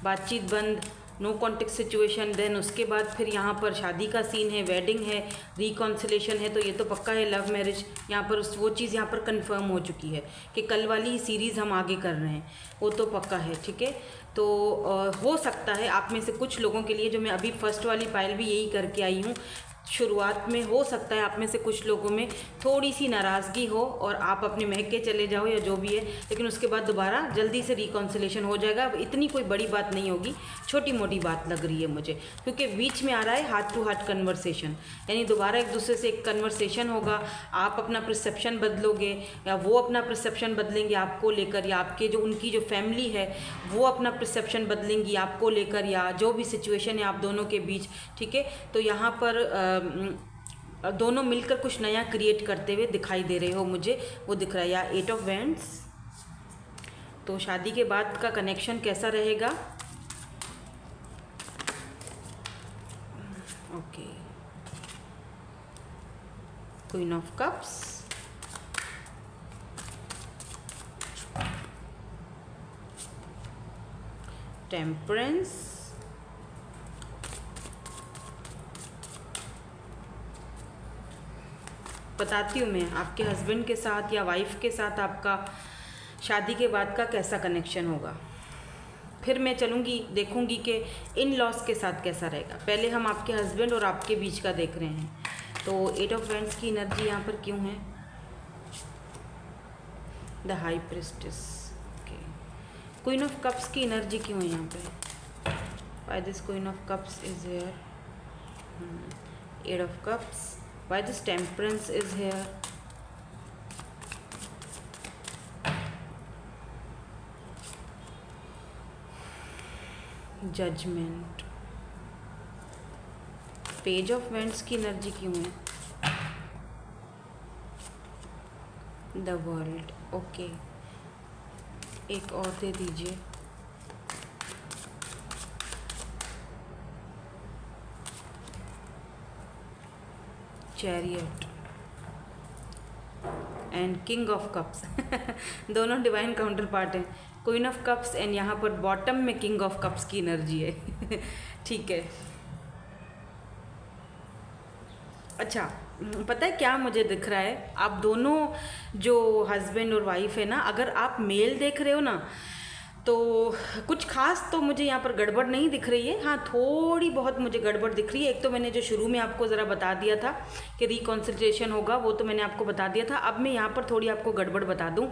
बातचीत बंद, नो कॉन्टेक्ट सिचुएशन, देन उसके बाद फिर यहाँ पर शादी का सीन है, वेडिंग है, रिकॉन्सिलेशन है, तो ये तो पक्का है लव मैरिज। यहाँ पर वो चीज़ यहाँ पर कंफर्म हो चुकी है कि कल वाली सीरीज़ हम आगे कर रहे हैं, वो तो पक्का है, ठीक है। तो हो सकता है आप में से कुछ लोगों के लिए, जो मैं अभी फर्स्ट वाली पायल भी यही करके आई हूँ, शुरुआत में हो सकता है आप में से कुछ लोगों में थोड़ी सी नाराज़गी हो और आप अपने महक के चले जाओ या जो भी है, लेकिन उसके बाद दोबारा जल्दी से रिकॉन्सिलेशन हो जाएगा। अब इतनी कोई बड़ी बात नहीं होगी, छोटी मोटी बात लग रही है मुझे, क्योंकि बीच में आ रहा है हार्ट टू हार्ट कन्वर्सेशन, यानी दोबारा एक दूसरे से एक कन्वर्सेशन होगा, आप अपना परसेप्शन बदलोगे या वो अपना परसेप्शन बदलेंगे आपको लेकर, या आपके जो उनकी जो फैमिली है वो अपना परसेप्शन बदलेंगी आपको लेकर, या जो भी सिचुएशन है आप दोनों के बीच, ठीक है। तो यहाँ पर दोनों मिलकर कुछ नया क्रिएट करते हुए दिखाई दे रहे हो मुझे, वो दिख रहा है। या 8 ऑफ वैंड्स, तो शादी के बाद का कनेक्शन कैसा रहेगा? Okay, queen of cups, temperance, बताती हूँ मैं आपके हस्बैंड के साथ या वाइफ के साथ आपका शादी के बाद का कैसा कनेक्शन होगा। फिर मैं चलूँगी देखूँगी कि इन लॉस के साथ कैसा रहेगा। पहले हम आपके हस्बैंड और आपके बीच का देख रहे हैं। तो 8 ऑफ वैंड्स की एनर्जी यहाँ पर क्यों है? The high priestess, okay. Queen of cups की एनर्जी क्यों है यहाँ पे? Why this queen of cups is here? 8 of cups, why this temperance is here? Judgment, page of vents की एनर्जी क्यों है? The world, okay. एक और दे दीजिए। Chariot and king of cups दोनों डिवाइन काउंटर पार्ट हैं। क्वीन ऑफ कप्स एंड यहाँ पर बॉटम में किंग ऑफ कप्स की एनर्जी है ठीक है। अच्छा, पता है क्या मुझे दिख रहा है? आप दोनों जो हस्बैंड और वाइफ है ना, अगर आप मेल देख रहे हो ना, तो कुछ खास तो मुझे यहाँ पर गड़बड़ नहीं दिख रही है। हाँ, थोड़ी बहुत मुझे गड़बड़ दिख रही है। एक तो मैंने जो शुरू में आपको ज़रा बता दिया था कि रिकॉन्सिलिएशन होगा, वो तो मैंने आपको बता दिया था। अब मैं यहाँ पर थोड़ी आपको गड़बड़ बता दूँ,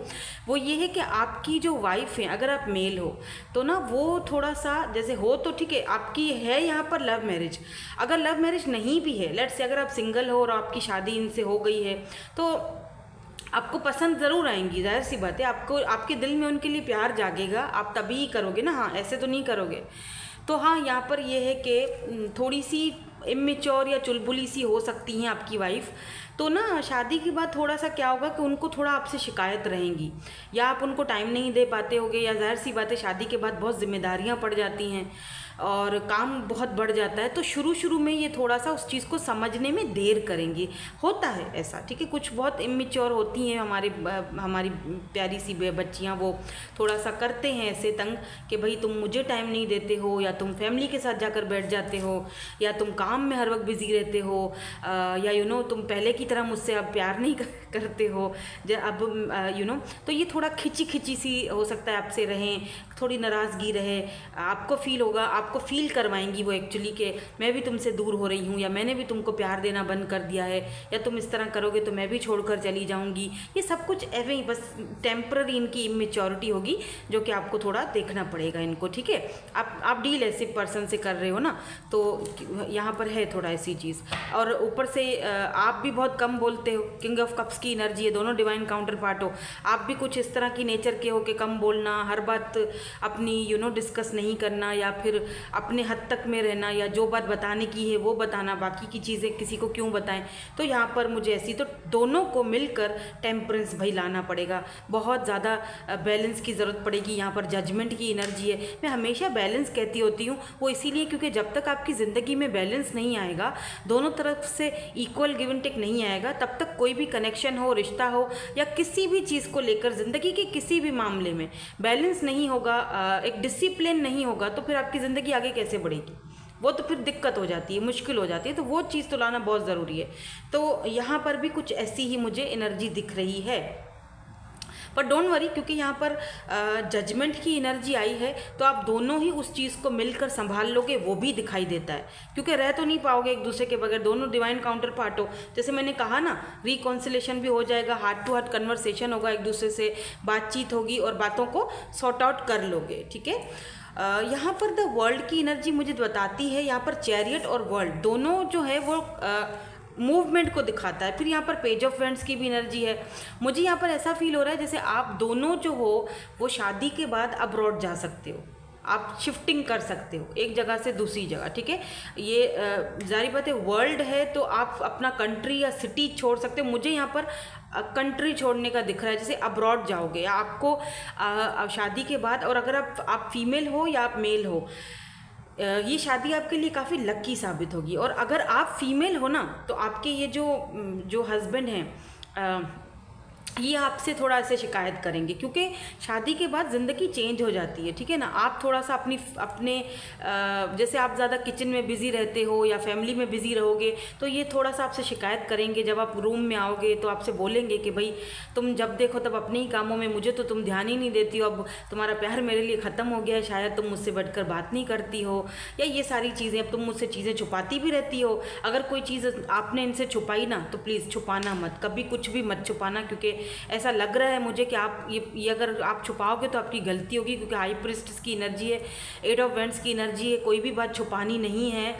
वो ये है कि आपकी जो वाइफ है, अगर आप मेल हो तो ना, वो थोड़ा सा जैसे हो तो ठीक है, आपकी है यहाँ पर लव मैरिज। अगर लव मैरिज नहीं भी है, लेट्स से अगर आप सिंगल हो और आपकी शादी इनसे हो गई है, तो आपको पसंद ज़रूर आएंगी, जाहिर सी बात है। आपको, आपके दिल में उनके लिए प्यार जागेगा, आप तभी ही करोगे ना। हाँ, ऐसे तो नहीं करोगे। तो हाँ, यहाँ पर ये है कि थोड़ी सी इमेच्योर या चुलबुली सी हो सकती हैं आपकी वाइफ। तो ना, शादी के बाद थोड़ा सा क्या होगा कि उनको थोड़ा आपसे शिकायत रहेंगी, या आप उनको टाइम नहीं दे पाते होगे, या जाहिर सी बात है शादी के बाद बहुत जिम्मेदारियाँ पड़ जाती हैं और काम बहुत बढ़ जाता है। तो शुरू शुरू में ये थोड़ा सा उस चीज़ को समझने में देर करेंगी, होता है ऐसा, ठीक है। कुछ बहुत इमेच्योर होती हैं हमारी प्यारी सी बच्चियाँ, वो थोड़ा सा करते हैं ऐसे तंग कि भाई तुम मुझे टाइम नहीं देते हो, या तुम फैमिली के साथ जाकर बैठ जाते हो, या तुम काम में हर वक्त बिजी रहते हो, या तुम पहले की तरह मुझसे अब प्यार नहीं करते हो अब तो ये थोड़ा खिंची खिंची सी हो सकता है आपसे रहें, थोड़ी नाराज़गी रहे, आपको फील होगा, आपको फील करवाएंगी वो एक्चुअली कि मैं भी तुमसे दूर हो रही हूँ, या मैंने भी तुमको प्यार देना बंद कर दिया है, या तुम इस तरह करोगे तो मैं भी छोड़कर चली जाऊँगी। ये सब कुछ ऐसे ही बस टेम्पररी इनकी इमेच्योरिटी होगी, जो कि आपको थोड़ा देखना पड़ेगा इनको, ठीक है। आप डील ऐसे पर्सन से कर रहे हो ना, तो यहाँ पर है थोड़ा ऐसी चीज़। और ऊपर से आप भी बहुत कम बोलते हो, किंग ऑफ कप्स की एनर्जी है, दोनों डिवाइन काउंटर पार्ट हो, आप भी कुछ इस तरह की नेचर के हो कि कम बोलना, हर बात अपनी डिस्कस नहीं करना, या फिर अपने हद तक में रहना, या जो बात बताने की है वो बताना, बाकी की चीज़ें किसी को क्यों बताएं। तो यहाँ पर मुझे ऐसी, तो दोनों को मिलकर टेम्परेंस भाई लाना पड़ेगा। बहुत ज़्यादा बैलेंस की ज़रूरत पड़ेगी। यहाँ पर जजमेंट की एनर्जी है। मैं हमेशा बैलेंस कहती होती हूँ, वो इसीलिए क्योंकि जब तक आपकी ज़िंदगी में बैलेंस नहीं आएगा, दोनों तरफ से इक्वल गिव एंड टेक नहीं आएगा, तब तक कोई भी कनेक्शन हो, रिश्ता हो, या किसी भी चीज़ को लेकर ज़िंदगी के किसी भी मामले में बैलेंस नहीं होगा, एक डिसिप्लिन नहीं होगा, तो फिर आपकी ज़िंदगी आगे कैसे बढ़ेगी? वो तो फिर दिक्कत हो जाती है, मुश्किल हो जाती है। तो वो चीज़ तो लाना बहुत ज़रूरी है। तो यहाँ पर भी कुछ ऐसी ही मुझे एनर्जी दिख रही है। पर डोंट वरी, क्योंकि यहाँ पर जजमेंट की एनर्जी आई है, तो आप दोनों ही उस चीज़ को मिलकर संभाल लोगे, वो भी दिखाई देता है। क्योंकि रह तो नहीं पाओगे एक दूसरे के बगैर, दोनों डिवाइन काउंटर पार्ट हो। जैसे मैंने कहा ना, रिकॉन्सिलेशन भी हो जाएगा, हार्ट टू हार्ट कन्वर्सेशन होगा, एक दूसरे से बातचीत होगी और बातों को सॉर्ट आउट कर लोगे। ठीक है। यहाँ पर द वर्ल्ड की एनर्जी मुझे बताती है, यहाँ पर चैरियट और वर्ल्ड दोनों जो है वो मूवमेंट को दिखाता है। फिर यहाँ पर पेज ऑफ वेंट्स की भी एनर्जी है। मुझे यहाँ पर ऐसा फील हो रहा है जैसे आप दोनों जो हो वो शादी के बाद अब्रॉड जा सकते हो, आप शिफ्टिंग कर सकते हो एक जगह से दूसरी जगह। ठीक है। ये जारी बात है, वर्ल्ड है तो आप अपना कंट्री या सिटी छोड़ सकते हो। मुझे यहाँ पर कंट्री छोड़ने का दिख रहा है, जैसे अब्रॉड जाओगे आपको शादी के बाद। और अगर आप फीमेल हो या आप मेल हो, ये शादी आपके लिए काफ़ी लकी साबित होगी। और अगर आप फीमेल हो ना, तो आपके ये जो हस्बैंड हैं, ये आपसे थोड़ा ऐसे शिकायत करेंगे, क्योंकि शादी के बाद ज़िंदगी चेंज हो जाती है। ठीक है ना। आप थोड़ा सा अपने जैसे आप ज़्यादा किचन में बिज़ी रहते हो या फैमिली में बिज़ी रहोगे, तो ये थोड़ा सा आपसे शिकायत करेंगे। जब आप रूम में आओगे तो आपसे बोलेंगे कि भाई तुम जब देखो तब अपने ही कामों में, मुझे तो तुम ध्यान ही नहीं देती हो, अब तुम्हारा प्यार मेरे लिए ख़त्म हो गया है, शायद तुम मुझसे बैठकर बात नहीं करती हो, या ये सारी चीज़ें, अब तुम मुझसे चीज़ें छुपाती भी रहती हो। अगर कोई चीज़ आपने इनसे छुपाई ना, तो प्लीज़ छुपाना मत, कभी कुछ भी मत छुपाना, क्योंकि ऐसा लग रहा है मुझे कि आप ये अगर आप छुपाओगे तो आपकी गलती होगी, क्योंकि हाई प्रिस्टेस की एनर्जी है, एट ऑफ वेंट्स की एनर्जी है। कोई भी बात छुपानी नहीं है,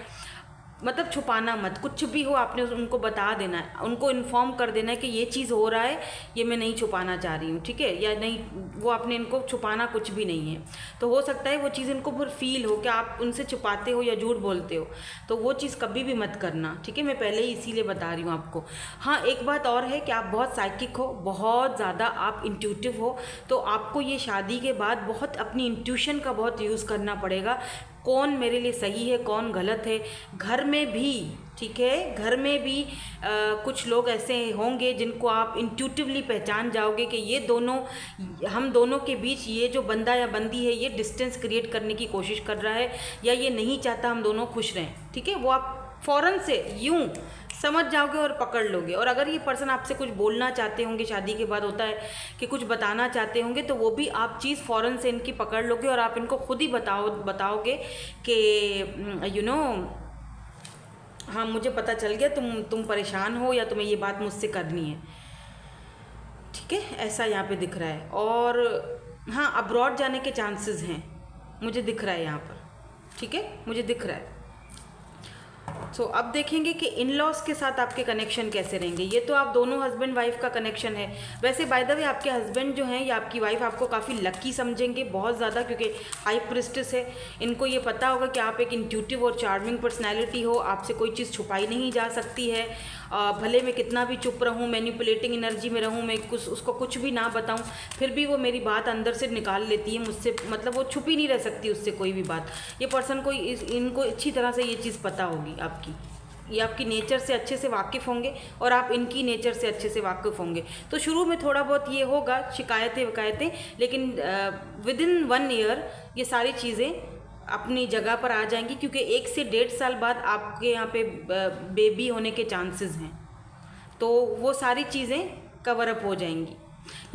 मतलब छुपाना मत, कुछ भी हो आपने उनको बता देना है, उनको इन्फॉर्म कर देना है कि ये चीज़ हो रहा है, ये मैं नहीं छुपाना चाह रही हूँ। ठीक है। या नहीं, वो आपने इनको छुपाना कुछ भी नहीं है। तो हो सकता है वो चीज़ इनको फिर फील हो कि आप उनसे छुपाते हो या झूठ बोलते हो, तो वो चीज़ कभी भी मत करना। ठीक है। मैं पहले ही इसीलिए बता रही हूँ आपको। हाँ, एक बात और है कि आप बहुत साइकिक हो, बहुत ज़्यादा आप इंट्यूटिव हो, तो आपको ये शादी के बाद बहुत अपनी इंट्यूशन का बहुत यूज़ करना पड़ेगा। कौन मेरे लिए सही है, कौन गलत है। घर में भी, ठीक है, घर में भी कुछ लोग ऐसे होंगे जिनको आप इंट्यूटिवली पहचान जाओगे कि ये दोनों, हम दोनों के बीच ये जो बंदा या बंदी है, ये डिस्टेंस क्रिएट करने की कोशिश कर रहा है, या ये नहीं चाहता हम दोनों खुश रहें। ठीक है। वो आप फ़ौरन से यूँ समझ जाओगे और पकड़ लोगे। और अगर ये पर्सन आपसे कुछ बोलना चाहते होंगे, शादी के बाद होता है कि कुछ बताना चाहते होंगे, तो वो भी आप चीज़ फ़ौरन से इनकी पकड़ लोगे और आप इनको खुद ही बताओगे कि हाँ, मुझे पता चल गया तुम परेशान हो, या तुम्हें ये बात मुझसे करनी है। ठीक है। ऐसा यहाँ पे दिख रहा है। और हाँ, अब्रॉड जाने के चांसेस हैं, मुझे दिख रहा है यहाँ पर। ठीक है, मुझे दिख रहा है। सो अब देखेंगे कि इन लॉज के साथ आपके कनेक्शन कैसे रहेंगे। ये तो आप दोनों हस्बैंड वाइफ का कनेक्शन है। वैसे बाय द वे आपके हस्बैंड जो हैं या आपकी वाइफ आपको काफ़ी लकी समझेंगे, बहुत ज़्यादा, क्योंकि हाई प्रिस्टेस है। इनको ये पता होगा कि आप एक इंट्यूटिव और चार्मिंग पर्सनैलिटी हो, आपसे कोई चीज़ छुपाई नहीं जा सकती है। भले मैं कितना भी चुप रहूँ, मैनिपुलेटिंग एनर्जी में रहूँ, मैं उसको कुछ भी ना बताऊँ, फिर भी वो मेरी बात अंदर से निकाल लेती है मुझसे, मतलब वो छुपी नहीं रह सकती उससे कोई भी बात। ये पर्सन को इनको अच्छी तरह से ये चीज़ पता होगी आपकी, ये आपकी नेचर से अच्छे से वाकिफ़ होंगे और आप इनकी नेचर से अच्छे से वाकिफ़ होंगे। तो शुरू में थोड़ा बहुत ये होगा, शिकायतें वकायतें, लेकिन विद इन 1 ईयर ये सारी चीज़ें अपनी जगह पर आ जाएंगी, क्योंकि 1 से 1.5 साल बाद आपके यहाँ पे बेबी होने के चांसेस हैं। तो वो सारी चीज़ें कवर अप हो जाएंगी।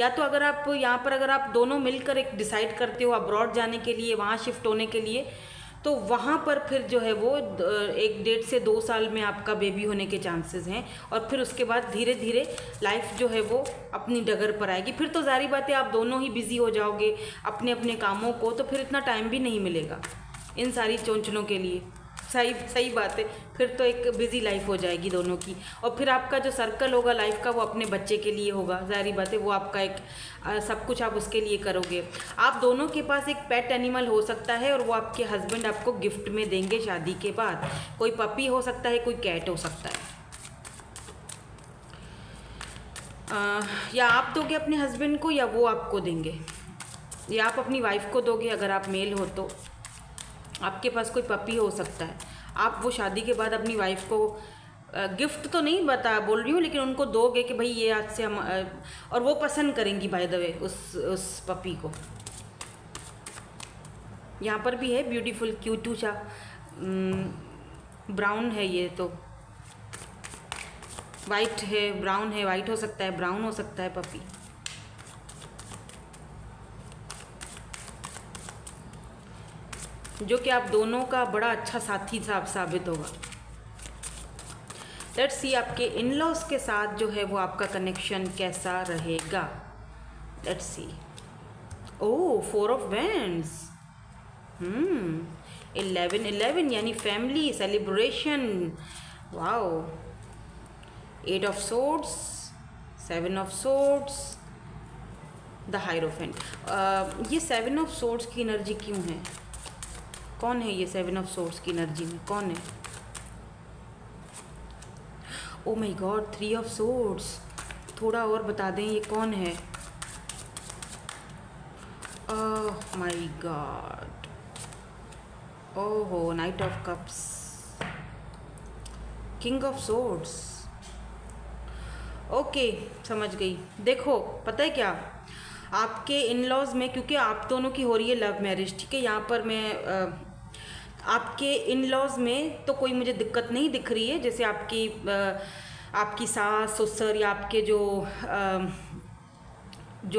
या तो अगर आप यहाँ पर अगर आप दोनों मिलकर एक डिसाइड करते हो अब्रॉड जाने के लिए, वहाँ शिफ्ट होने के लिए, तो वहाँ पर फिर जो है वो 1.5 से 2 साल में आपका बेबी होने के चांसेस हैं। और फिर उसके बाद धीरे धीरे लाइफ जो है वो अपनी डगर पर आएगी। फिर तो जारी बात है आप दोनों ही बिज़ी हो जाओगे अपने अपने कामों को, तो फिर इतना टाइम भी नहीं मिलेगा इन सारी चौंचलों के लिए। सही सही बात है। फिर तो एक बिजी लाइफ हो जाएगी दोनों की, और फिर आपका जो सर्कल होगा लाइफ का वो अपने बच्चे के लिए होगा, ज़ाहिर बात है। वो आपका एक सब कुछ आप उसके लिए करोगे। आप दोनों के पास एक पेट एनिमल हो सकता है और वो आपके हस्बैंड आपको गिफ्ट में देंगे शादी के बाद। कोई पपी हो सकता है, कोई कैट हो सकता है। या आप दोगे अपने हस्बैंड को या वो आपको देंगे, या आप अपनी वाइफ को दोगे अगर आप मेल हो तो। आपके पास कोई पपी हो सकता है, आप वो शादी के बाद अपनी वाइफ को गिफ्ट तो नहीं बोल रही हूँ, लेकिन उनको दोगे कि भाई ये आज से हम और वो पसंद करेंगी बाय द वे उस पपी को। यहाँ पर भी है ब्यूटीफुल क्यूटू सा ब्राउन है, ये तो वाइट है, ब्राउन है, वाइट हो सकता है, ब्राउन हो सकता है पपी। जो कि आप दोनों का बड़ा अच्छा साथी साबित होगा। लेट्स सी आपके इन लॉज के साथ जो है वो आपका कनेक्शन कैसा रहेगा। Let's see. Oh 4 of wands, 11 यानी family celebration. Wow. 8 of swords, 7 of swords, the hierophant. ये 7 ऑफ सोर्ड्स की एनर्जी क्यों है? कौन है ये 7 ऑफ सोर्ड्स की एनर्जी में? कौन है? Oh my God, 3 of swords. थोड़ा और बता दें ये कौन है? ओह माय गॉड, ओहो, night of cups, king of swords. Okay, समझ गई। देखो पता है क्या, आपके इन लॉज में, क्योंकि आप दोनों की हो रही है लव मैरिज, ठीक है, यहाँ पर मैं आपके इन लॉज में तो कोई मुझे दिक्कत नहीं दिख रही है। जैसे आपकी सास ससुर या आपके जो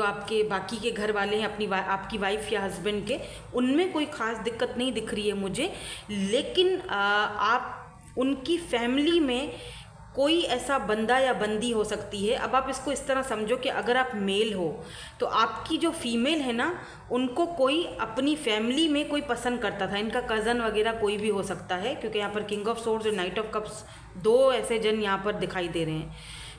आपके बाकी के घर वाले हैं आपकी वाइफ या हस्बैंड के, उनमें कोई ख़ास दिक्कत नहीं दिख रही है मुझे। लेकिन आप उनकी फैमिली में कोई ऐसा बंदा या बंदी हो सकती है। अब आप इसको इस तरह समझो कि अगर आप मेल हो तो आपकी जो फीमेल है ना, उनको कोई अपनी फैमिली में कोई पसंद करता था। इनका कज़न वगैरह कोई भी हो सकता है, क्योंकि यहाँ पर किंग ऑफ सोर्ड्स और नाइट ऑफ कप्स 2 ऐसे जन यहाँ पर दिखाई दे रहे हैं,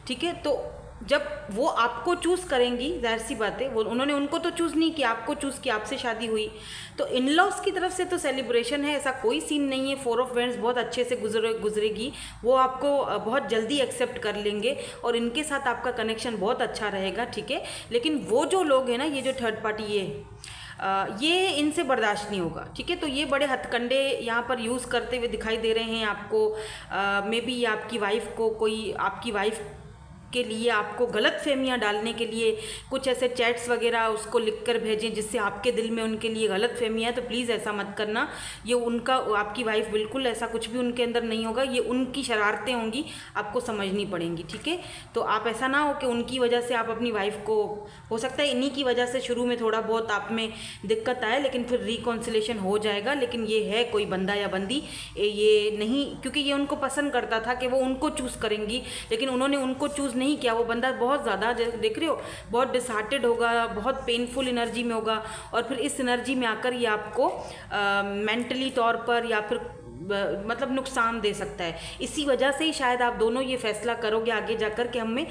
ठीक है। तो जब वो आपको चूज़ करेंगी, जाहिर सी बात है, वो उन्होंने उनको तो चूज़ नहीं किया, आपको चूज़ किया, आपसे शादी हुई, तो इन लॉज की तरफ से तो सेलिब्रेशन है, ऐसा कोई सीन नहीं है। 4 ऑफ वैंड्स बहुत अच्छे से गुजरेगी, वो आपको बहुत जल्दी एक्सेप्ट कर लेंगे और इनके साथ आपका कनेक्शन बहुत अच्छा रहेगा, ठीक है। लेकिन वो जो लोग हैं ना, ये जो थर्ड पार्टी ये इनसे बर्दाश्त नहीं होगा, ठीक है। तो ये बड़े हथकंडे यहाँ पर यूज़ करते हुए दिखाई दे रहे हैं आपको। मे बी आपकी वाइफ को कोई, आपकी वाइफ के लिए आपको गलत फहमियाँ डालने के लिए कुछ ऐसे चैट्स वगैरह उसको लिखकर भेजें जिससे आपके दिल में उनके लिए गलत फहमियाँ है। तो प्लीज़ ऐसा मत करना। ये उनका, आपकी वाइफ बिल्कुल ऐसा कुछ भी उनके अंदर नहीं होगा, ये उनकी शरारतें होंगी, आपको समझनी पड़ेंगी, ठीक है। तो आप ऐसा ना हो कि उनकी वजह से आप अपनी वाइफ को, हो सकता है इन्हीं की वजह से शुरू में थोड़ा बहुत आप में दिक्कत आए, लेकिन फिर रिकॉन्सिलेशन हो जाएगा। लेकिन ये है कोई बंदा या बंदी, ये नहीं, क्योंकि ये उनको पसंद करता था कि वो उनको चूज़ करेंगी, लेकिन उन्होंने उनको चूज़ नहीं किया। वो बंदा बहुत ज़्यादा, देख रहे हो, बहुत डिसहार्टेड होगा, बहुत पेनफुल एनर्जी में होगा, और फिर इस एनर्जी में आकर ये आपको मेंटली तौर पर या फिर मतलब नुकसान दे सकता है। इसी वजह से ही शायद आप दोनों ये फैसला करोगे आगे जाकर कि हमें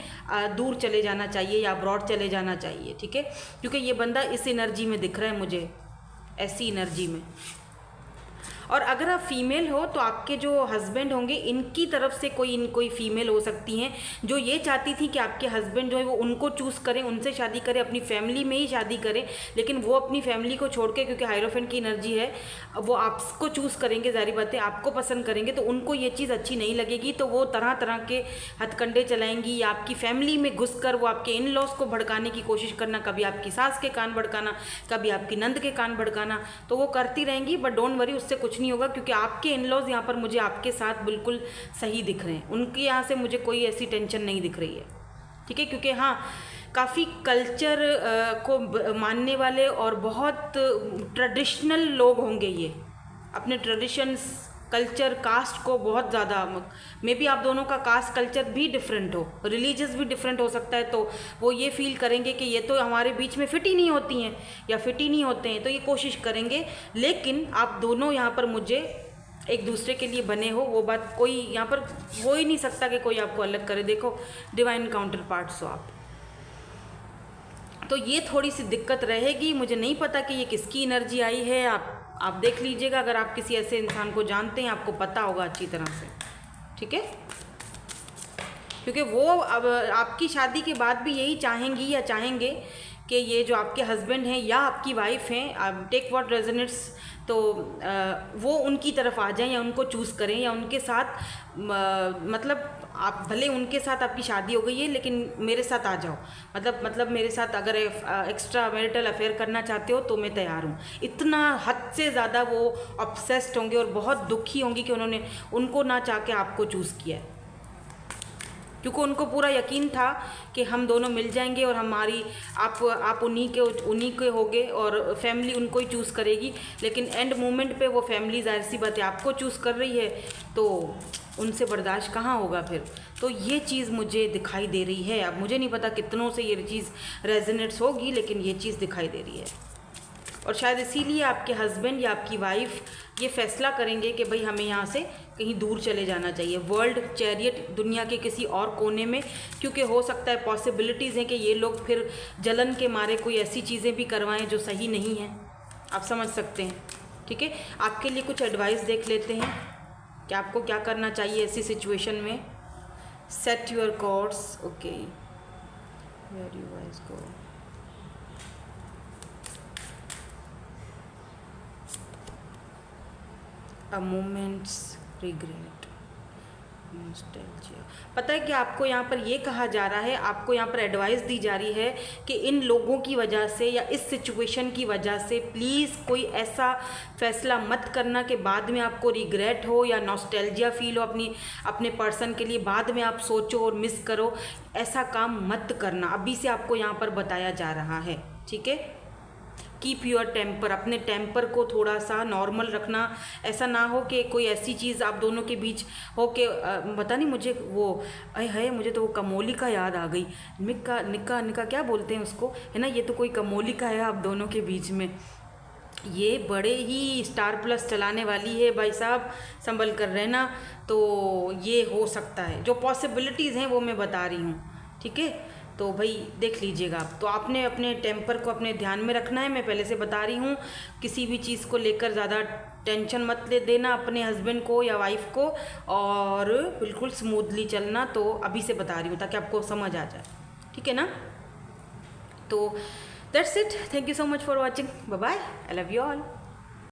दूर चले जाना चाहिए या अब्रॉड चले जाना चाहिए, ठीक है। क्योंकि ये बंदा इस एनर्जी में दिख रहा है मुझे, ऐसी एनर्जी में। और अगर आप फीमेल हो तो आपके जो हस्बैंड होंगे, इनकी तरफ से कोई फीमेल हो सकती हैं जो ये चाहती थी कि आपके हस्बैंड जो है वो उनको चूज़ करें, उनसे शादी करें, अपनी फैमिली में ही शादी करें। लेकिन वो अपनी फैमिली को छोड़ के, क्योंकि हायरोफेंट की एनर्जी है, वो आपको चूज़ करेंगे, जारी बात है, आपको पसंद करेंगे, तो उनको ये चीज़ अच्छी नहीं लगेगी। तो वो तरह तरह के हथकंडे चलाएंगी या आपकी फैमिली में घुस कर वो आपके इन लॉज को भड़काने की कोशिश करना, कभी आपकी सास के कान भड़काना, कभी आपकी नंद के कान भड़काना, तो वो करती रहेंगी। बट डोंट वरी, उससे कुछ नहीं होगा, क्योंकि आपके इन लॉज यहाँ पर मुझे आपके साथ बिल्कुल सही दिख रहे हैं। उनके यहाँ से मुझे कोई ऐसी टेंशन नहीं दिख रही है, ठीक है। क्योंकि हाँ, काफ़ी कल्चर को मानने वाले और बहुत ट्रेडिशनल लोग होंगे ये, अपने ट्रेडिशंस, कल्चर, कास्ट को बहुत ज़्यादा, मे बी आप दोनों का कास्ट कल्चर भी डिफरेंट हो, रिलीजियस भी डिफरेंट हो सकता है, तो वो ये फील करेंगे कि ये तो हमारे बीच में फिट ही नहीं होती हैं या फिट ही नहीं होते हैं, तो ये कोशिश करेंगे। लेकिन आप दोनों यहाँ पर मुझे एक दूसरे के लिए बने हो, वो बात कोई यहाँ पर हो ही नहीं सकता कि कोई आपको अलग करे। देखो डिवाइन काउंटर पार्ट्स हो आप, तो ये थोड़ी सी दिक्कत रहेगी। मुझे नहीं पता कि ये किसकी एनर्जी आई है, आप देख लीजिएगा। अगर आप किसी ऐसे इंसान को जानते हैं, आपको पता होगा अच्छी तरह से, ठीक है, क्योंकि वो अब आपकी शादी के बाद भी यही चाहेंगी या चाहेंगे कि ये जो आपके हस्बैंड हैं या आपकी वाइफ हैं, टेक व्हाट रेजोनेट्स, तो वो उनकी तरफ आ जाएं या उनको चूज़ करें या उनके साथ मतलब आप भले उनके साथ आपकी शादी हो गई है लेकिन मेरे साथ आ जाओ, मतलब मेरे साथ अगर एक्स्ट्रा मैरिटल अफेयर करना चाहते हो तो मैं तैयार हूँ। इतना हद से ज़्यादा वो ऑब्सेस्ड होंगे और बहुत दुखी होंगी कि उन्होंने उनको ना चाह के आपको चूज़ किया है, क्योंकि उनको पूरा यकीन था कि हम दोनों मिल जाएंगे और हमारी आप उन्हीं के होगे और फैमिली उनको ही चूज़ करेगी। लेकिन एंड मोमेंट पे वो फैमिली ज़ाहिर सी बात है आपको चूज़ कर रही है, तो उनसे बर्दाश्त कहाँ होगा फिर। तो ये चीज़ मुझे दिखाई दे रही है। अब मुझे नहीं पता कितनों से ये चीज़ रेजोनेट्स होगी, लेकिन ये चीज़ दिखाई दे रही है। और शायद इसीलिए आपके हस्बैंड या आपकी वाइफ ये फैसला करेंगे कि भाई हमें यहाँ से कहीं दूर चले जाना चाहिए, वर्ल्ड चैरियट, दुनिया के किसी और कोने में, क्योंकि हो सकता है पॉसिबिलिटीज़ हैं कि ये लोग फिर जलन के मारे कोई ऐसी चीज़ें भी करवाएं जो सही नहीं हैं। आप समझ सकते हैं, ठीक है। आपके लिए कुछ एडवाइस देख लेते हैं कि आपको क्या करना चाहिए ऐसी सिचुएशन में। Set your course, okay, where you guys go. A moment's regret, nostalgia। पता है कि आपको यहाँ पर ये कहा जा रहा है, आपको यहाँ पर एडवाइस दी जा रही है कि इन लोगों की वजह से या इस सिचुएशन की वजह से प्लीज़ कोई ऐसा फैसला मत करना कि बाद में आपको रिग्रेट हो या नॉस्टैल्जिया फील हो अपने पर्सन के लिए, बाद में आप सोचो और मिस करो। ऐसा काम मत करना, अभी से आपको यहाँ पर बताया जा रहा है, ठीक है। कीप योर टेम्पर, अपने टेम्पर को थोड़ा सा नॉर्मल रखना। ऐसा ना हो कि कोई ऐसी चीज़ आप दोनों के बीच हो कि पता नहीं, मुझे वो है, मुझे तो वो कमोलिका याद आ गई, निक्का क्या बोलते हैं उसको, है ना, ये तो कोई कमोलिका है आप दोनों के बीच में। ये बड़े ही स्टार प्लस चलाने वाली है भाई साहब, संभल कर रहना। तो ये हो सकता है, जो पॉसिबिलिटीज़ हैं वो मैं बता रही हूँ, ठीक है। तो भाई देख लीजिएगा आप, तो आपने अपने टेम्पर को अपने ध्यान में रखना है। मैं पहले से बता रही हूँ, किसी भी चीज़ को लेकर ज़्यादा टेंशन मत ले देना अपने हस्बैंड को या वाइफ को, और बिल्कुल स्मूथली चलना। तो अभी से बता रही हूँ ताकि आपको समझ आ जाए, ठीक है ना। तो that's it, thank you so much for watching, bye bye, I love you all.